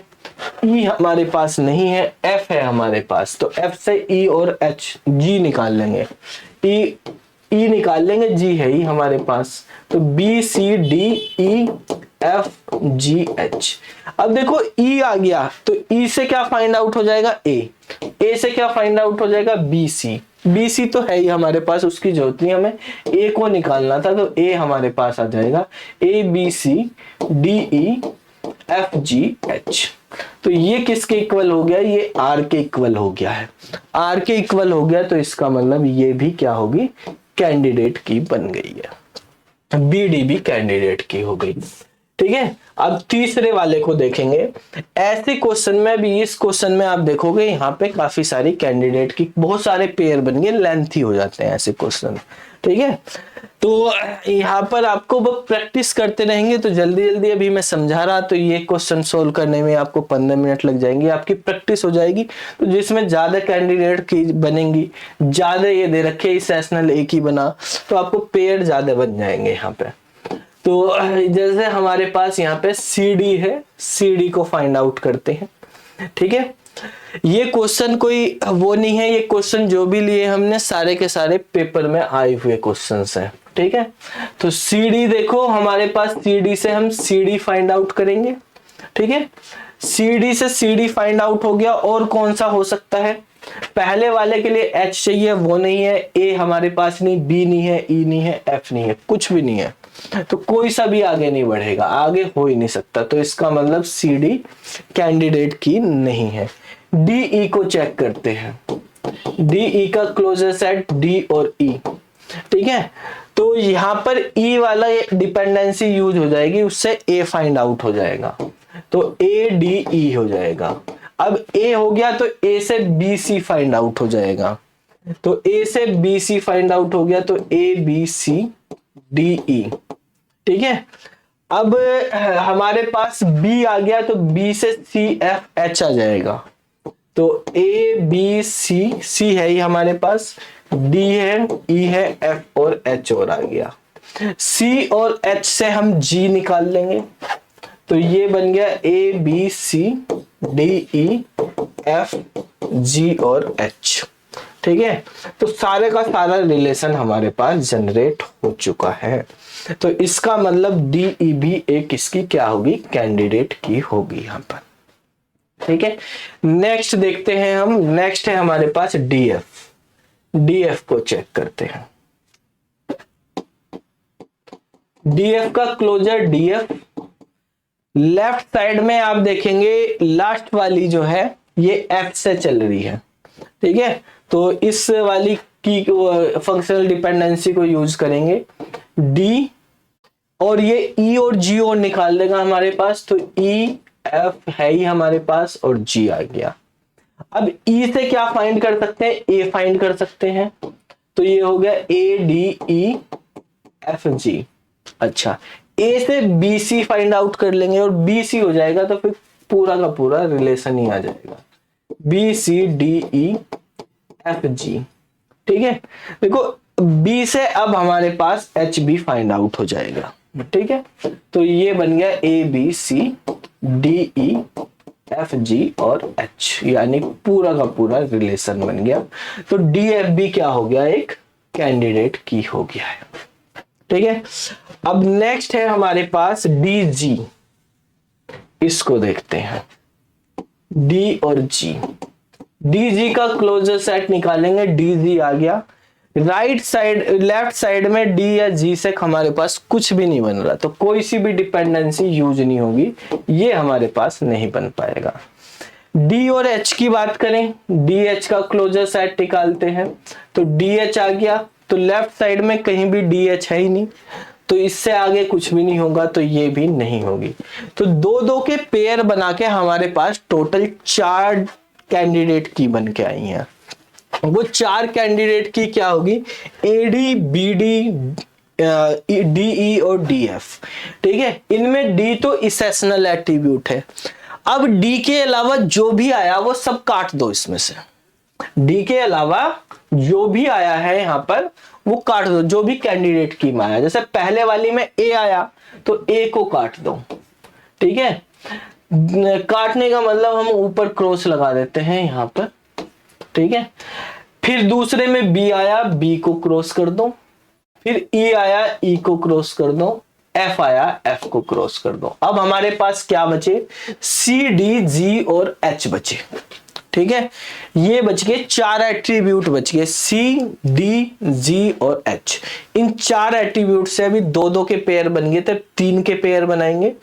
E हमारे पास नहीं है, F है हमारे पास। तो F से E और H, G निकाल लेंगे, E निकाल लेंगे, G है ही हमारे पास। तो B C D E F G H। अब देखो E आ गया तो E से क्या फाइंड आउट हो जाएगा, A से क्या फाइंड आउट हो जाएगा, B C तो है ही हमारे पास, उसकी जरूरत नहीं, हमें A को निकालना था तो A हमारे पास आ जाएगा, A B C D E F G H। तो ये किसके इक्वल हो गया, ये R के इक्वल हो गया है। R के इक्वल हो गया तो इसका मतलब ये भी क्या होगी, कैंडिडेट की बन गई है, BD भी कैंडिडेट की हो गई। ठीक है, अब तीसरे वाले को देखेंगे। ऐसे क्वेश्चन में भी, इस क्वेश्चन में आप देखोगे यहाँ पे काफी सारी कैंडिडेट की बहुत सारे पेयर बन गए, लेंथी हो जाते हैं ऐसे क्वेश्चन। ठीक है, तो यहाँ पर आपको वो प्रैक्टिस करते रहेंगे तो जल्दी जल्दी, अभी मैं समझा रहा तो ये क्वेश्चन सोल्व करने में आपको 15 मिनट लग जाएंगे, आपकी प्रैक्टिस हो जाएगी। तो जिसमें ज्यादा कैंडिडेट की बनेंगी, ज्यादा ये दे रखे सेशनल एक ही बना तो आपको पेयर ज्यादा बन जाएंगे यहाँ पे। तो जैसे हमारे पास यहाँ पे CD है, CD को फाइंड आउट करते हैं। ठीक है, ये क्वेश्चन कोई वो नहीं है, ये क्वेश्चन जो भी लिए हमने सारे के सारे पेपर में आए हुए क्वेश्चंस हैं। ठीक है, तो CD देखो हमारे पास, CD से हम CD फाइंड आउट करेंगे। ठीक है, सी डी से सी डी फाइंड आउट हो गया, और कौन सा हो सकता है? पहले वाले के लिए एच चाहिए, वो नहीं है, ए हमारे पास नहीं, बी नहीं है, ई नहीं है, एफ नहीं है, कुछ भी नहीं है, तो कोई सा भी आगे नहीं बढ़ेगा, आगे हो ही नहीं सकता। तो इसका मतलब सी डी कैंडिडेट की नहीं है। डी ई को चेक करते हैं। डी ई का क्लोजर सेट डी और ई, ठीक है। तो यहां पर ई वाला डिपेंडेंसी यूज हो जाएगी, उससे ए फाइंड आउट हो जाएगा, तो ए डी ई हो जाएगा। अब ए हो गया तो ए से बी सी फाइंड आउट हो जाएगा, तो ए से बी सी फाइंड आउट हो गया, तो ए बी सी डी ई, ठीक है। अब हमारे पास बी आ गया, तो बी से सी एफ एच आ जाएगा, तो ए बी सी, सी है ही हमारे पास, डी है, ई है, एफ और एच और आ गया। सी और एच से हम जी निकाल लेंगे, तो ये बन गया A B C D E F G और एच, ठीक है। तो सारे का सारा रिलेशन हमारे पास जनरेट हो चुका है, तो इसका मतलब डी ई भी एक इसकी क्या होगी? कैंडिडेट की होगी यहां पर, ठीक है। नेक्स्ट देखते हैं हम, नेक्स्ट है हमारे पास डी एफ। डी एफ को चेक करते हैं। डी एफ का closure D F, left side में आप देखेंगे लास्ट वाली जो है ये एफ से चल रही है, ठीक है। तो इस वाली की फंक्शनल डिपेंडेंसी को यूज करेंगे, डी और ये ई और जी और निकाल देगा हमारे पास, तो ई एफ है ही हमारे पास और जी आ गया। अब ई से क्या फाइंड कर सकते हैं? ए फाइंड कर सकते हैं, तो ये हो गया ए डी ई एफ जी। अच्छा, ए से बी सी फाइंड आउट कर लेंगे और बी सी हो जाएगा, तो फिर पूरा का पूरा रिलेशन ही आ जाएगा, B C D E F G, ठीक है। देखो बी से अब हमारे पास एच बी फाइंड आउट हो जाएगा, ठीक है। तो ये बन गया A B C D E F G और एच, यानी पूरा का पूरा रिलेशन बन गया। तो डी एफ बी क्या हो गया? एक कैंडिडेट की हो गया है, ठीक है। अब नेक्स्ट है हमारे पास डी जी, इसको देखते हैं, डी और जी। डी जी का क्लोजर सेट निकालेंगे, डी जी आ गया। राइट साइड, लेफ्ट साइड में डी या जी से हमारे पास कुछ भी नहीं बन रहा, तो कोई सी भी डिपेंडेंसी यूज नहीं होगी, ये हमारे पास नहीं बन पाएगा। डी और एच की बात करें, डी एच का क्लोजर सेट निकालते हैं, तो डी एच आ गया, तो लेफ्ट साइड में कहीं भी डी एच है ही नहीं, तो इससे आगे कुछ भी नहीं होगा, तो ये भी नहीं होगी। तो दो दो के पेयर बना के हमारे पास टोटल 4 कैंडिडेट की बन के आई हैं। वो 4 कैंडिडेट की क्या होगी? A D B D D E और डी एफ, ठीक है। इनमें डी तो इसेशनल एट्रीब्यूट है। अब डी के अलावा जो भी आया वो सब काट दो इसमें से, डी के अलावा जो भी आया है यहां पर वो काट दो, जो भी कैंडिडेट की में आया। जैसे पहले वाली में ए आया तो ए को काट दो, ठीक है। काटने का मतलब हम ऊपर क्रॉस लगा देते हैं यहां पर, ठीक है। फिर दूसरे में बी आया, बी को क्रॉस कर दो, फिर ई आया, ई को क्रॉस कर दो, एफ आया, एफ को क्रॉस कर दो। अब हमारे पास क्या बचे? सी डी जी और एच बचे, ठीक है। ये बच गए 4 एट्रीब्यूट बच गए, सी डी जी और एच। इन 4 एट्रीब्यूट से अभी 2-2 के पेयर बन गए, तो 3 के पेयर बनाएंगे,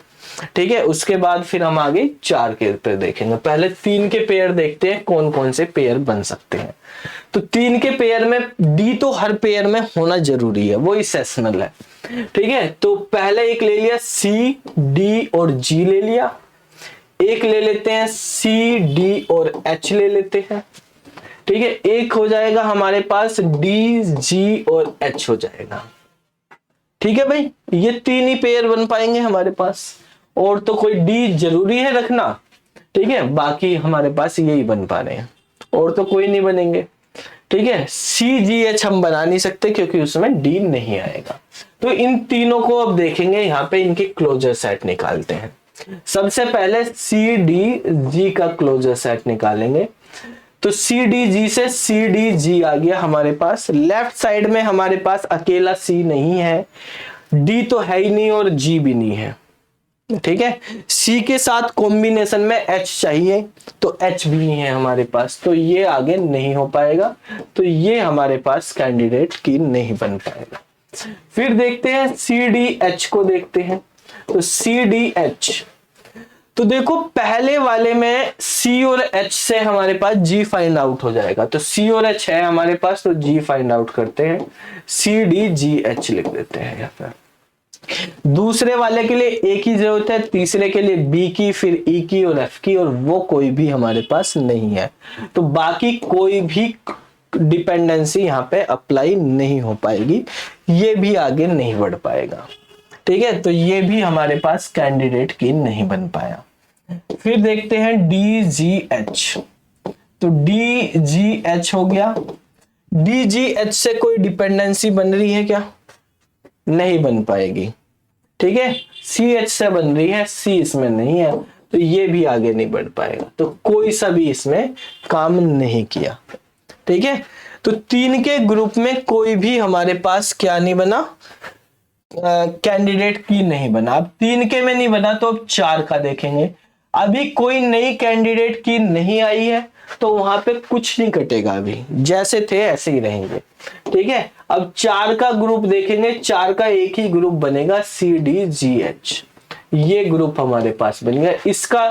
ठीक है। उसके बाद फिर हम आगे 4 के पेयर देखेंगे। पहले 3 के पेयर देखते हैं कौन कौन से पेयर बन सकते हैं। तो 3 के पेयर में डी तो हर पेयर में होना जरूरी है, वो इसेशनल है, ठीक है। तो पहले एक ले लिया, सी डी और जी ले लिया। एक ले लेते हैं सी डी और एच ले लेते हैं, ठीक है। एक हो जाएगा हमारे पास डी जी और एच हो जाएगा, ठीक है भाई। ये 3 ही पेयर बन पाएंगे हमारे पास, और तो कोई डी जरूरी है रखना, ठीक है। बाकी हमारे पास यही बन पा रहे हैं, और तो कोई नहीं बनेंगे, ठीक है। सी जी एच हम बना नहीं सकते क्योंकि उसमें डी नहीं आएगा। तो इन तीनों को अब देखेंगे, यहाँ पे इनके क्लोजर सेट निकालते हैं। सबसे पहले सी डी जी का क्लोजर सेट निकालेंगे। तो सी डी जी से सी डी जी आ गया हमारे पास। लेफ्ट साइड में हमारे पास अकेला सी नहीं है, डी तो है ही नहीं और जी भी नहीं है, ठीक है, सी के साथ कॉम्बिनेशन में एच चाहिए तो एच भी नहीं है हमारे पास, तो ये आगे नहीं हो पाएगा, तो ये हमारे पास कैंडिडेट की नहीं बन पाएगा। फिर देखते हैं सी डी एच को देखते हैं। तो सी डी एच, तो देखो पहले वाले में C और H से हमारे पास G फाइंड आउट हो जाएगा, तो C और H है हमारे पास, तो G फाइंड आउट करते हैं, CDGH लिख देते हैं यहाँ पर। दूसरे वाले के लिए A की जरूरत है, तीसरे के लिए B की, फिर E की और F की, और वो कोई भी हमारे पास नहीं है, तो बाकी कोई भी डिपेंडेंसी यहाँ पे अप्लाई नहीं हो पाएगी, ये भी आगे नहीं बढ़ पाएगा। ठीक है, तो ये भी हमारे पास कैंडिडेट की नहीं बन पाया। फिर देखते हैं DGH, तो DGH हो गया। DGH से कोई डिपेंडेंसी बन रही है क्या? नहीं बन पाएगी। ठीक है, CH से बन रही है, C इसमें नहीं है, तो ये भी आगे नहीं बढ़ पाएगा, तो कोई सा भी इसमें काम नहीं किया। ठीक है, तो 3 के ग्रुप में कोई भी हमारे पास क्या नहीं बना, कैंडिडेट की नहीं बना। अब 3 के में नहीं बना तो अब 4 का देखेंगे। अभी कोई नई कैंडिडेट की नहीं आई है, तो वहां पे कुछ नहीं कटेगा, अभी जैसे थे ऐसे ही रहेंगे। ठीक है, अब 4 का ग्रुप देखेंगे, 4 का एक ही ग्रुप बनेगा CDGH, ये ग्रुप हमारे पास बन गया। इसका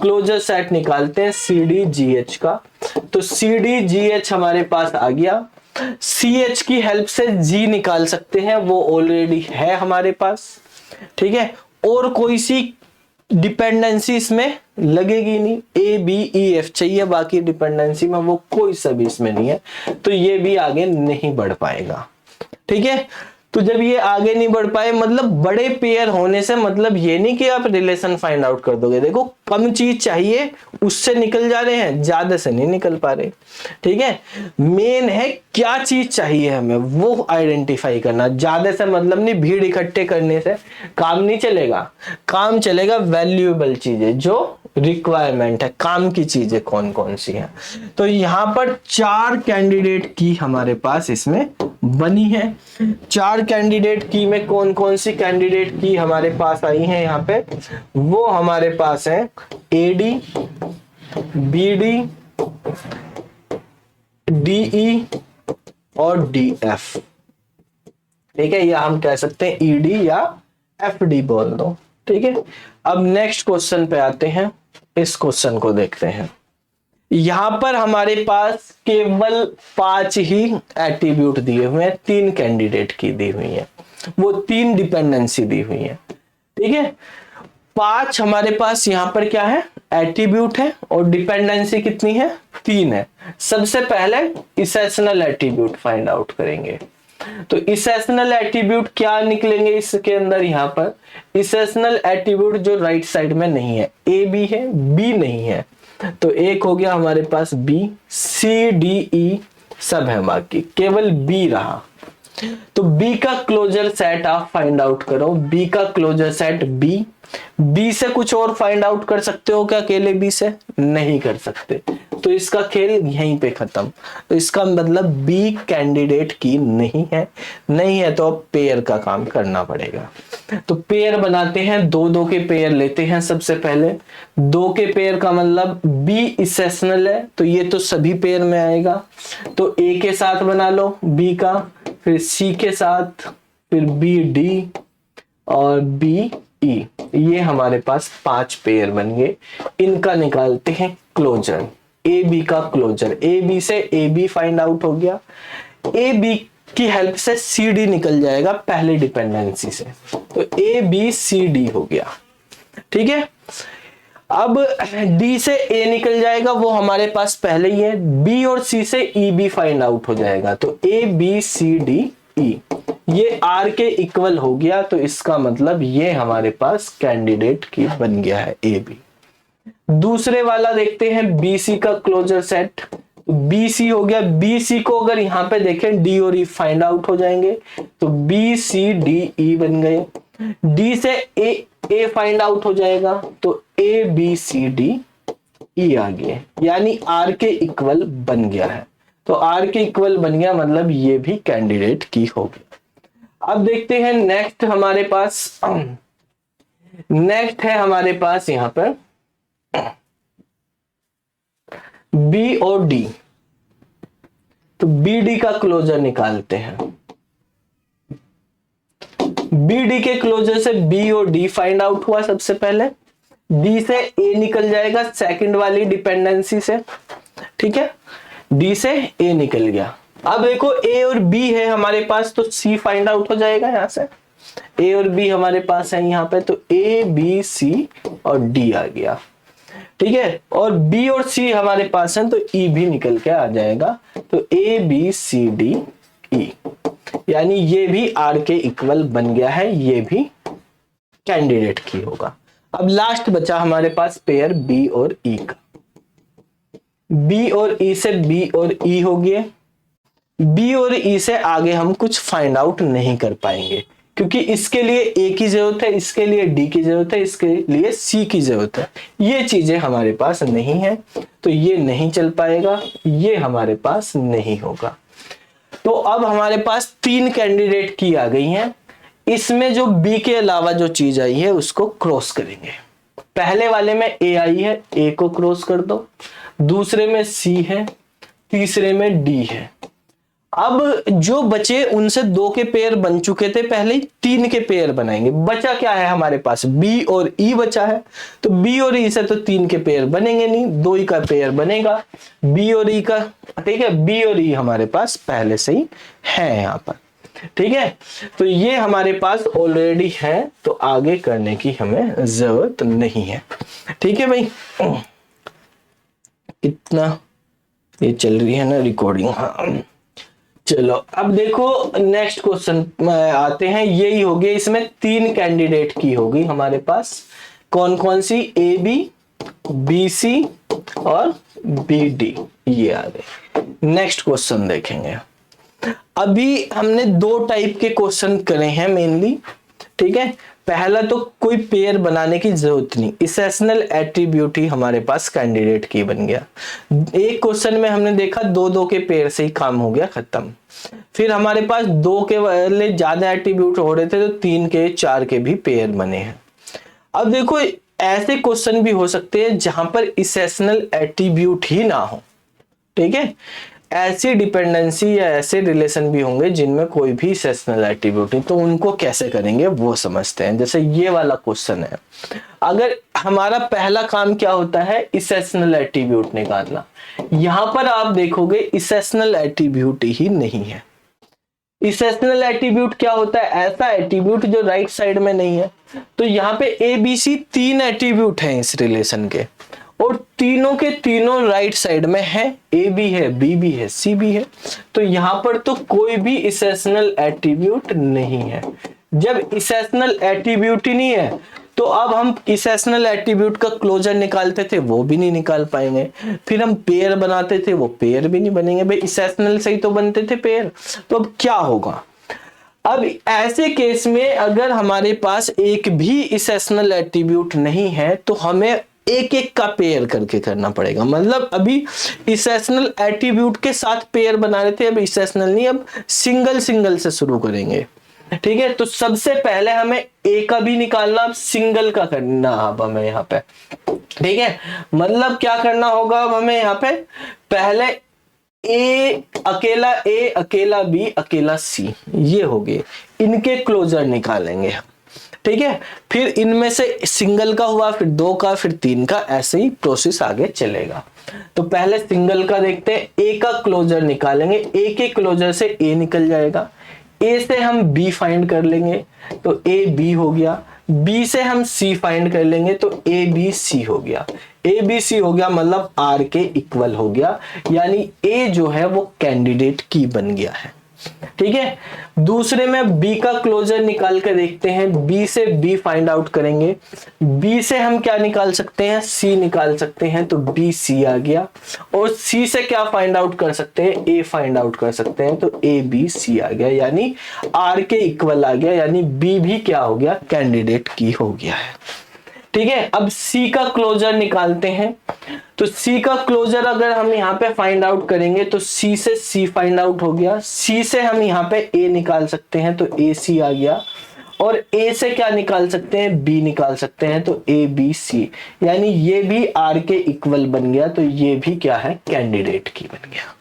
क्लोजर सेट निकालते हैं CDGH का, तो CDGH हमारे पास आ गया। CH की हेल्प से G निकाल सकते हैं, वो ऑलरेडी है हमारे पास। ठीक है, और कोई सी डिपेंडेंसी इसमें लगेगी नहीं, ABEF चाहिए, बाकी डिपेंडेंसी में वो कोई सा भी इसमें नहीं है, तो ये भी आगे नहीं बढ़ पाएगा। ठीक है, तो जब ये आगे नहीं बढ़ पाए, मतलब बड़े पेयर होने से मतलब ये नहीं कि आप रिलेशन फाइंड आउट कर दोगे। देखो कम चीज चाहिए, उससे निकल जा रहे हैं, ज्यादा से नहीं निकल पा रहे। ठीक है, मेन है क्या चीज चाहिए हमें, वो आइडेंटिफाई करना। ज्यादा से मतलब नहीं, भीड़ इकट्ठे करने से काम नहीं चलेगा, काम चलेगा वैल्यूएबल चीजें, जो रिक्वायरमेंट है, काम की चीजें कौन कौन सी हैं। तो यहाँ पर 4 कैंडिडेट की हमारे पास इसमें बनी है। 4 कैंडिडेट की में कौन कौन सी कैंडिडेट की हमारे पास आई है यहाँ पे, वो हमारे पास है AD, BD, DE और DF। ठीक है, या हम कह सकते हैं ED या FD बोल दो। ठीक है, अब नेक्स्ट क्वेश्चन पे आते हैं। इस क्वेश्चन को देखते हैं। यहां पर हमारे पास केवल 5 ही एट्रीब्यूट दिए हुए हैं, 3 कैंडिडेट की दी हुई है, वो 3 डिपेंडेंसी दी हुई है। ठीक है, 5 हमारे पास यहां पर क्या है, एट्रीब्यूट है, और डिपेंडेंसी कितनी है, 3 है। सबसे पहले इसेंशियल एट्रीब्यूट फाइंड आउट करेंगे, तो इसेंशियल एट्रीब्यूट क्या निकलेंगे इसके अंदर, यहां पर इसेंशियल एट्रीब्यूट जो राइट साइड में नहीं है, AB है, B नहीं है, तो एक हो गया हमारे पास B, C D E सब है, बाकी केवल B रहा। तो B का क्लोजर सेट आप फाइंड आउट करो, B का क्लोजर सेट B से कुछ और फाइंड आउट कर सकते हो क्या, अकेले B से नहीं कर सकते, तो इसका खेल यहीं पे खत्म। तो इसका मतलब B कैंडिडेट की नहीं है तो अब पेयर का काम करना पड़ेगा। तो पेयर बनाते हैं, 2-2 के पेयर लेते हैं। सबसे पहले 2 के पेयर का मतलब B इसेंशियल है, तो ये तो सभी पेयर में आएगा, तो A के साथ बना लो B का, फिर C के साथ, फिर BD और BE, ये हमारे पास 5 पेयर बन गए। इनका निकालते हैं क्लोजर, AB का क्लोजर, AB से AB फाइंड आउट हो गया, AB की हेल्प से CD निकल जाएगा पहले डिपेंडेंसी से, तो ABCD हो गया। ठीक है, अब D से A निकल जाएगा, वो हमारे पास पहले ही है, B और C से EB फाइंड आउट हो जाएगा, तो ABCDE, ये R के इक्वल हो गया, तो इसका मतलब ये हमारे पास कैंडिडेट की बन गया है AB। दूसरे वाला देखते हैं BC का क्लोजर सेट, BC हो गया। BC को अगर यहां पे देखें D और E फाइंड आउट हो जाएंगे, तो BCDE बन गए। D से A फाइंड आउट हो जाएगा, तो ABCDE आ गए, यानी R के इक्वल बन गया है। तो R के इक्वल बन गया मतलब ये भी कैंडिडेट की होगी। अब देखते हैं नेक्स्ट हमारे पास नेक्स्ट है हमारे पास यहां पर बी और डी। तो बी डी का क्लोजर निकालते हैं। बी डी के क्लोजर से बी और डी फाइंड आउट हुआ सबसे पहले। डी से ए निकल जाएगा सेकंड वाली डिपेंडेंसी से, ठीक है, डी से ए निकल गया। अब देखो ए और बी है हमारे पास, तो सी फाइंड आउट हो जाएगा यहां से। ए और बी हमारे पास है यहां पे, तो ए बी सी और डी आ गया, ठीक है। और बी और सी हमारे पास है, तो ई भी निकल के आ जाएगा। तो ए बी सी डी ई, यानी ये भी आर के इक्वल बन गया है, ये भी कैंडिडेट की होगा। अब लास्ट बचा हमारे पास पेयर बी और ई का। बी और ई से बी और ई हो गए। बी और ई से आगे हम कुछ फाइंड आउट नहीं कर पाएंगे, क्योंकि इसके लिए ए की जरूरत है, इसके लिए डी की जरूरत है, इसके लिए सी की जरूरत है। ये चीजें हमारे पास नहीं है, तो ये नहीं चल पाएगा, ये हमारे पास नहीं होगा। तो अब हमारे पास 3 कैंडिडेट की आ गई हैं। इसमें जो बी के अलावा जो चीज आई है उसको क्रॉस करेंगे। पहले वाले में ए आई है, ए को क्रॉस कर दो। दूसरे में सी है, तीसरे में डी है। अब जो बचे उनसे 2 के पेयर बन चुके थे पहले, 3 के पेयर बनाएंगे। बचा क्या है हमारे पास, बी और ई बचा है। तो बी और ई से तो 3 के पेयर बनेंगे नहीं, 2 ही का पेयर बनेगा बी और ई का, ठीक है। बी और ई हमारे पास पहले से ही है यहाँ पर, ठीक है। तो ये हमारे पास ऑलरेडी है, तो आगे करने की हमें जरूरत नहीं है, ठीक है भाई। कितना ये चल रही है ना रिकॉर्डिंग, हाँ। चलो अब देखो नेक्स्ट क्वेश्चन आते हैं। यही हो गया, इसमें 3 कैंडिडेट की होगी हमारे पास। कौन कौन सी, ए बी, बी सी और बी डी, ये आ गए। नेक्स्ट क्वेश्चन देखेंगे। अभी हमने 2 टाइप के क्वेश्चन करे हैं मेनली, ठीक है। पहला तो कोई पेयर बनाने की जरूरत नहीं, इसेंशियल एट्रीब्यूट ही हमारे पास कैंडिडेट की बन गया। एक क्वेश्चन में हमने देखा 2-2 के पेयर से ही काम हो गया, खत्म। फिर हमारे पास 2 के वाले ज्यादा एट्रीब्यूट हो रहे थे, तो 3 के 4 के भी पेयर बने हैं। अब देखो ऐसे क्वेश्चन भी हो सकते हैं जहां पर इसेंशियल एट्रीब्यूट ही ना हो, ठीक है। ऐसी डिपेंडेंसी या ऐसे रिलेशन भी होंगे जिनमें कोई भी इसेंशियल एट्रीब्यूट नहीं, तो उनको कैसे करेंगे वो समझते हैं। जैसे ये वाला क्वेश्चन है, अगर हमारा पहला काम क्या होता है, इसेंशियल एट्रीब्यूट निकालना। यहां पर आप देखोगे इसेंशियल एट्रीब्यूट ही नहीं है। इसेंशियल एट्रीब्यूट क्या होता है, ऐसा एट्रीब्यूट जो राइट साइड में नहीं है। तो यहाँ पे ए बी सी 3 एट्रीब्यूट हैं इस रिलेशन के, और तीनों के तीनों राइट साइड में है, ए भी है, बी भी है, सी भी है। तो यहां पर तो कोई भी इसेंशियल एट्रीब्यूट नहीं है। जब इसेंशियल एट्रीब्यूट ही नहीं है, तो अब हम इसेंशियल एट्रीब्यूट का क्लोजर निकालते थे वो भी नहीं निकाल पाएंगे। फिर हम पेयर बनाते थे, वो पेयर भी नहीं बनेंगे। भाई इसेंशियल से ही तो बनते थे पेयर, तो अब क्या होगा। अब ऐसे केस में अगर हमारे पास एक भी इसेंशियल एट्रीब्यूट नहीं है, तो हमें एक एक का पेयर करके करना पड़ेगा। मतलब अभी इसेंशियल एट्रीब्यूट के साथ पेयर बना रहे थे, अब इसेंशियल नहीं, अब सिंगल सिंगल से शुरू करेंगे, ठीक है। तो सबसे पहले हमें ए का भी निकालना, अब सिंगल का करना अब हमें यहाँ पे, ठीक है। मतलब क्या करना होगा अब हमें यहाँ पे, पहले ए अकेला बी अकेला सी, ये हो गए, इनके क्लोजर निकालेंगे, ठीक है। फिर इनमें से सिंगल का हुआ, फिर 2 का, फिर 3 का, ऐसे ही प्रोसेस आगे चलेगा। तो पहले सिंगल का देखते हैं, ए का क्लोजर निकालेंगे। ए के क्लोजर से ए निकल जाएगा, ए से हम बी फाइंड कर लेंगे, तो ए बी हो गया। बी से हम सी फाइंड कर लेंगे, तो ए बी सी हो गया। ए बी सी हो गया मतलब आर के इक्वल हो गया, यानी ए जो है वो कैंडिडेट की बन गया है, ठीक है। दूसरे में बी का क्लोजर निकाल कर देखते हैं। बी से बी फाइंड आउट करेंगे। बी से हम क्या निकाल सकते हैं, सी निकाल सकते हैं, तो बी सी आ गया। और सी से क्या फाइंड आउट कर सकते हैं, ए फाइंड आउट कर सकते हैं, तो ए बी सी आ गया, यानी आर के इक्वल आ गया, यानी बी भी क्या हो गया, कैंडिडेट की हो गया है, ठीक है। अब सी का क्लोजर निकालते हैं। तो सी का क्लोजर अगर हम यहाँ पे फाइंड आउट करेंगे, तो सी से सी फाइंड आउट हो गया। सी से हम यहाँ पे ए निकाल सकते हैं, तो ए सी आ गया। और ए से क्या निकाल सकते हैं, बी निकाल सकते हैं, तो ए बी सी, यानी ये भी आर के इक्वल बन गया, तो ये भी क्या है, कैंडिडेट की बन गया।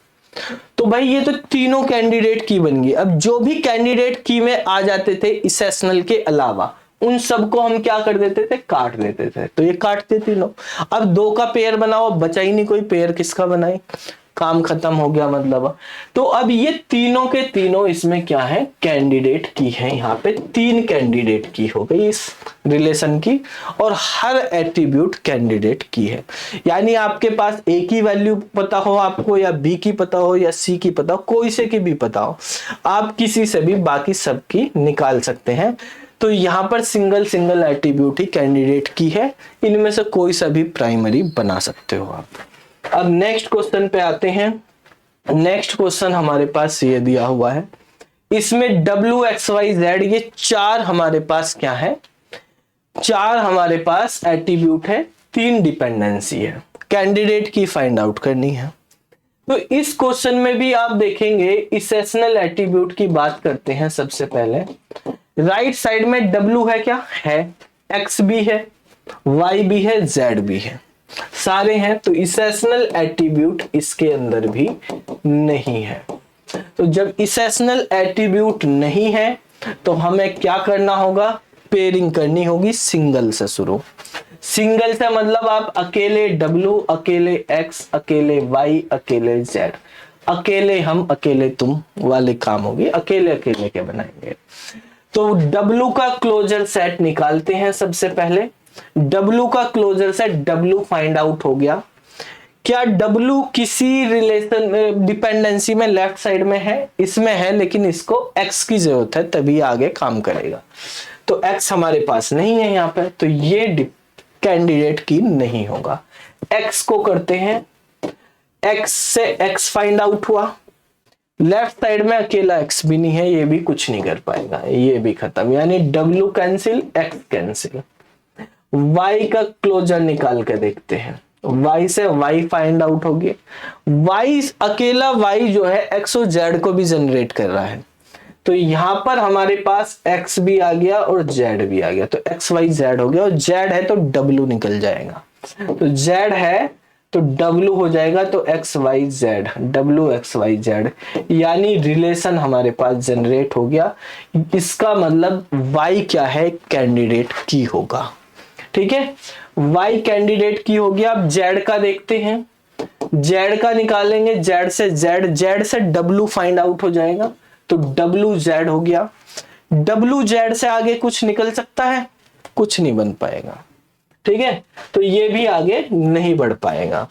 तो भाई ये तो तीनों कैंडिडेट की बन गई। अब जो भी कैंडिडेट की में आ जाते थे इसेशनल के अलावा, उन सबको हम क्या कर देते थे, काट देते थे। तो ये काटते तीनों। अब दो का पेयर बनाओ, बचा ही नहीं कोई, पेयर किसका बनाए, काम खत्म हो गया मतलब। तो अब ये तीनों के तीनों इसमें क्या है, कैंडिडेट की है। यहाँ पे तीन कैंडिडेट की हो गई इस रिलेशन की, और हर एट्रीब्यूट कैंडिडेट की है। यानी आपके पास ए की वैल्यू पता हो आपको, या बी की पता हो, या सी की पता हो, कोई से की भी पता हो, आप किसी से भी बाकी सब की निकाल सकते हैं। तो यहां पर सिंगल सिंगल एट्रीब्यूट ही कैंडिडेट की है, इनमें से कोई सा भी प्राइमरी बना सकते हो आप। अब नेक्स्ट क्वेश्चन पे आते हैं। नेक्स्ट क्वेश्चन हमारे पास ये दिया हुआ है, इसमें डब्ल्यू एक्स वाई जेड ये चार हमारे पास क्या है, चार हमारे पास एट्रीब्यूट है, तीन डिपेंडेंसी है, कैंडिडेट की फाइंड आउट करनी है। तो इस क्वेश्चन में भी आप देखेंगे इसेशनल एट्रीब्यूट की बात करते हैं। सबसे पहले राइट साइड में डब्ल्यू है, क्या है, एक्स भी है, वाई भी है, जेड भी है, सारे हैं। तो इसेशनल एट्रीब्यूट इसके अंदर भी नहीं है। तो जब इसेशनल एट्रीब्यूट नहीं है तो हमें क्या करना होगा, पेयरिंग करनी होगी सिंगल से शुरू। सिंगल से मतलब आप अकेले W, अकेले X, अकेले Y, अकेले Z, अकेले हम अकेले तुम वाले काम होगी, अकेले अकेले के बनाएंगे। तो W का क्लोजर सेट निकालते हैं सबसे पहले। W का closure set, W find out हो गया। क्या W किसी रिलेशन डिपेंडेंसी में लेफ्ट साइड में है, इसमें है, लेकिन इसको X की जरूरत है तभी आगे काम करेगा। तो X हमारे पास नहीं है यहाँ पे, तो ये कैंडिडेट की नहीं होगा। X को करते हैं, X से X फाइंड आउट हुआ, लेफ्ट साइड में अकेला X भी नहीं है, ये भी कुछ नहीं कर पाएगा, ये भी खत्म, यानी W cancel, X cancel. Y का क्लोजर निकाल के देखते हैं, Y से Y फाइंड आउट हो गया। Y अकेला Y जो है X और Z को भी जनरेट कर रहा है, तो यहां पर हमारे पास X भी आ गया और Z भी आ गया, तो X Y Z हो गया, और Z है तो W निकल जाएगा, तो Z है तो W हो जाएगा, तो X Y Z, W X Y Z, यानी रिलेशन हमारे पास जनरेट हो गया। इसका मतलब Y क्या है, कैंडिडेट की होगा। ठीक है, Y कैंडिडेट की हो गया। अब Z का देखते हैं, Z का निकालेंगे, Z से W फाइंड आउट हो जाएगा, तो W Z हो गया। W Z से आगे कुछ निकल सकता है, कुछ नहीं बन पाएगा। ठीक है, तो ये भी आगे नहीं बढ़ पाएगा।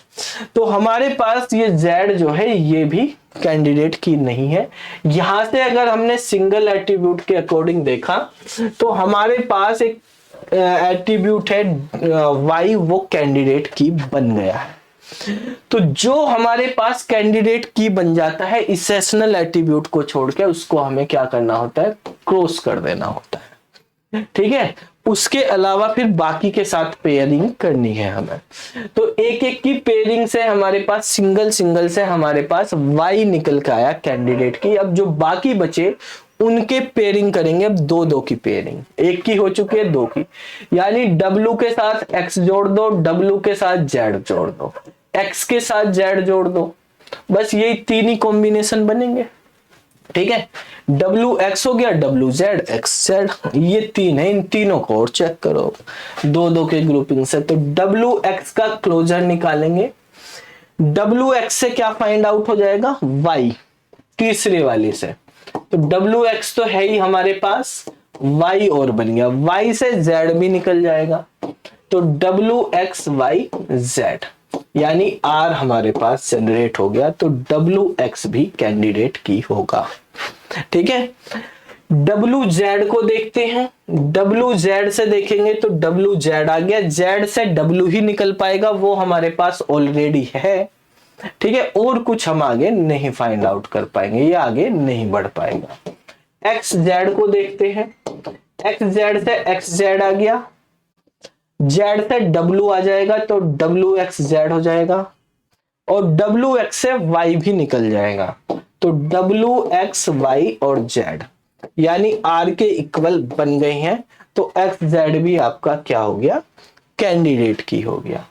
तो हमारे पास ये Z जो है ये भी कैंडिडेट की नहीं है। यहां से अगर हमने सिंगल एट्रीब्यूट के अकॉर्डिंग देखा तो हमारे पास एक एट्रीब्यूट है Y, वो कैंडिडेट की बन गया है। तो जो हमारे पास कैंडिडेट की बन जाता है, इसेशनल एट्रीब्यूट को छोड़ के उसको हमें क्या करना होता है, क्रॉस कर देना होता है। ठीक है, उसके अलावा फिर बाकी के साथ पेयरिंग करनी है हमें। तो एक एक की पेयरिंग से हमारे पास सिंगल सिंगल से हमारे पास Y निकल के आया कैंडिडेट की। अब जो बाकी बचे उनके पेयरिंग करेंगे। अब दो दो की पेयरिंग, एक की हो चुकी है, दो की, यानी W के साथ X जोड़ दो, W के साथ Z जोड़ दो, X के साथ Z जोड़ दो, बस यही तीन ही कॉम्बिनेशन बनेंगे। ठीक है, WX हो गया, WZ, XZ, ये तीन है, इन तीनों को और चेक करो दो दो के ग्रुपिंग से। तो WX का क्लोजर निकालेंगे, WX से क्या फाइंड आउट हो जाएगा, Y, तीसरे वाली से। तो WX तो है ही हमारे पास, Y और बन गया, Y से Z भी निकल जाएगा, तो WXYZ, यानी R हमारे पास जनरेट हो गया, तो WX भी कैंडिडेट की होगा। ठीक है, WZ को देखते हैं, WZ से देखेंगे तो WZ आ गया, Z से W ही निकल पाएगा, वो हमारे पास ऑलरेडी है। ठीक है, और कुछ हम आगे नहीं फाइंड आउट कर पाएंगे, ये आगे नहीं बढ़ पाएगा। XZ को देखते हैं, XZ से XZ आ गया, Z से W आ जाएगा, तो WXZ हो जाएगा, और WX से Y भी निकल जाएगा, तो WXY और Z। यानी आर के इक्वल बन गए हैं, तो एक्स जेड भी आपका क्या हो गया, कैंडिडेट की हो गया।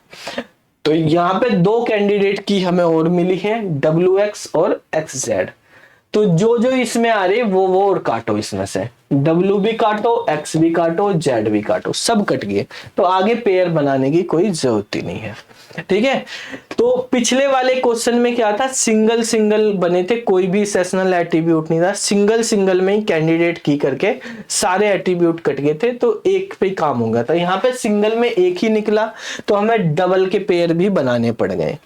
तो यहां पे दो कैंडिडेट की हमें और मिली है, डब्ल्यू एक्स और एक्स जेड। तो जो जो इसमें आ रही है वो और काटो, इसमें से W भी काटो, X भी काटो, Z भी काटो, सब कट गए। तो आगे पेयर बनाने की कोई जरूरत ही नहीं है, ठीक है। तो पिछले वाले क्वेश्चन में क्या था, सिंगल सिंगल बने थे, कोई भी सेशनल एट्रीब्यूट नहीं था, सिंगल सिंगल में ही कैंडिडेट की करके सारे एट्रीब्यूट कट गए थे, तो एक पे काम हो गया था। यहाँ पे सिंगल में एक ही निकला, तो हमें डबल के पेयर भी बनाने पड़ गए,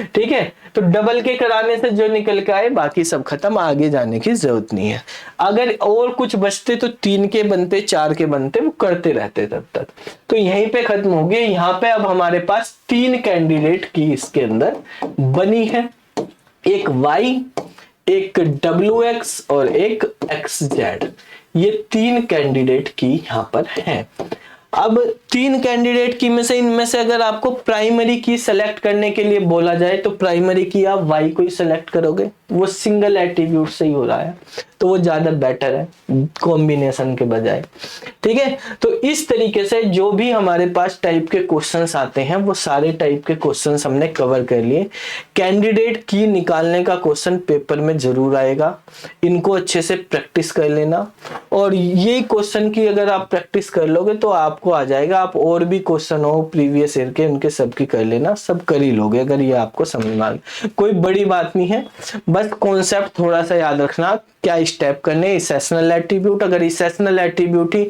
ठीक है। तो डबल के कराने से जो निकल के आए बाकी सब खत्म, आगे जाने की जरूरत नहीं है। अगर और कुछ बचते तो 3 के बनते, 4 के बनते, वो करते रहते तब तक। तो यहीं पे खत्म हो गए। यहाँ पे अब हमारे पास 3 कैंडिडेट की इसके अंदर बनी है, एक Y, एक WX और एक XZ। ये 3 कैंडिडेट की यहाँ पर है। अब 3 कैंडिडेट की में से इनमें से अगर आपको प्राइमरी की सेलेक्ट करने के लिए बोला जाए तो प्राइमरी की आप Y को ही सेलेक्ट करोगे, वो सिंगल एट्रीब्यूट से ही हो रहा है, तो वो ज्यादा बेटर है कॉम्बिनेशन के बजाय, ठीक है। तो इस तरीके से जो भी हमारे पास टाइप के क्वेश्चंस आते हैं वो सारे टाइप के क्वेश्चंस हमने कवर कर लिए। कैंडिडेट की निकालने का क्वेश्चन पेपर में जरूर आएगा, इनको अच्छे से प्रैक्टिस कर लेना, और ये क्वेश्चन की अगर आप प्रैक्टिस कर लोगे तो आपको आ जाएगा। आप और भी क्वेश्चन हो प्रीवियस ईयर के उनके सबकी कर लेना, सब कर ही लोगे अगर ये आपको समझ में आ, कोई बड़ी बात नहीं है। बस कॉन्सेप्ट थोड़ा सा याद रखना, क्या स्टेप करने, सेशनल एट्रीब्यूट, अगर सेशनल एट्रीब्यूट ही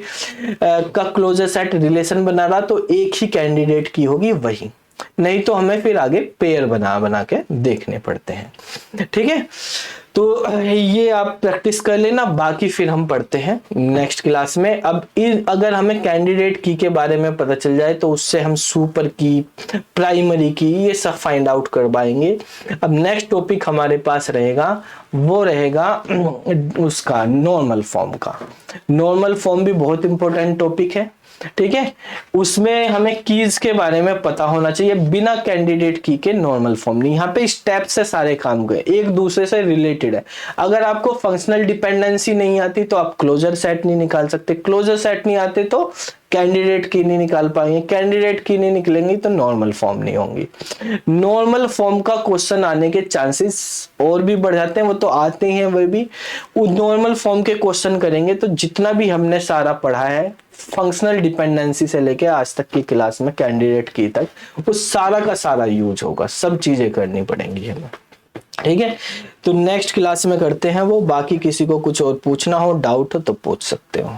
का क्लोजर सेट रिलेशन बना रहा तो एक ही कैंडिडेट की होगी वही, नहीं तो हमें फिर आगे पेयर बना बना के देखने पड़ते हैं, ठीक है। तो ये आप प्रैक्टिस कर लेना, बाकी फिर हम पढ़ते हैं नेक्स्ट क्लास में। अब अगर हमें कैंडिडेट की के बारे में पता चल जाए तो उससे हम सुपर की, प्राइमरी की, ये सब फाइंड आउट कर पाएंगे। अब नेक्स्ट टॉपिक हमारे पास रहेगा, वो रहेगा उसका नॉर्मल फॉर्म का। नॉर्मल फॉर्म भी बहुत इंपॉर्टेंट टॉपिक है, ठीक है। उसमें हमें कीज के बारे में पता होना चाहिए, बिना कैंडिडेट की के नॉर्मल फॉर्म नहीं। यहाँ पे स्टेप से सारे काम गए, एक दूसरे से रिलेटेड है। अगर आपको फंक्शनल डिपेंडेंसी नहीं आती तो आप क्लोजर सेट नहीं निकाल सकते, क्लोजर सेट नहीं आते तो कैंडिडेट की नहीं निकाल पाएंगे, कैंडिडेट की नहीं निकलेंगी तो नॉर्मल फॉर्म नहीं होंगी। नॉर्मल फॉर्म का क्वेश्चन आने के चांसेस और भी बढ़ जाते हैं, वो तो आते हैं, वो भी नॉर्मल फॉर्म के क्वेश्चन करेंगे तो जितना भी हमने सारा पढ़ा है फंक्शनल डिपेंडेंसी से लेके आज तक की क्लास में कैंडिडेट की तक, वो सारा का सारा यूज होगा, सब चीजें करनी पड़ेंगी हमें, ठीक है। तो नेक्स्ट क्लास में करते हैं वो। बाकी किसी को कुछ और पूछना हो, डाउट हो तो पूछ सकते हो।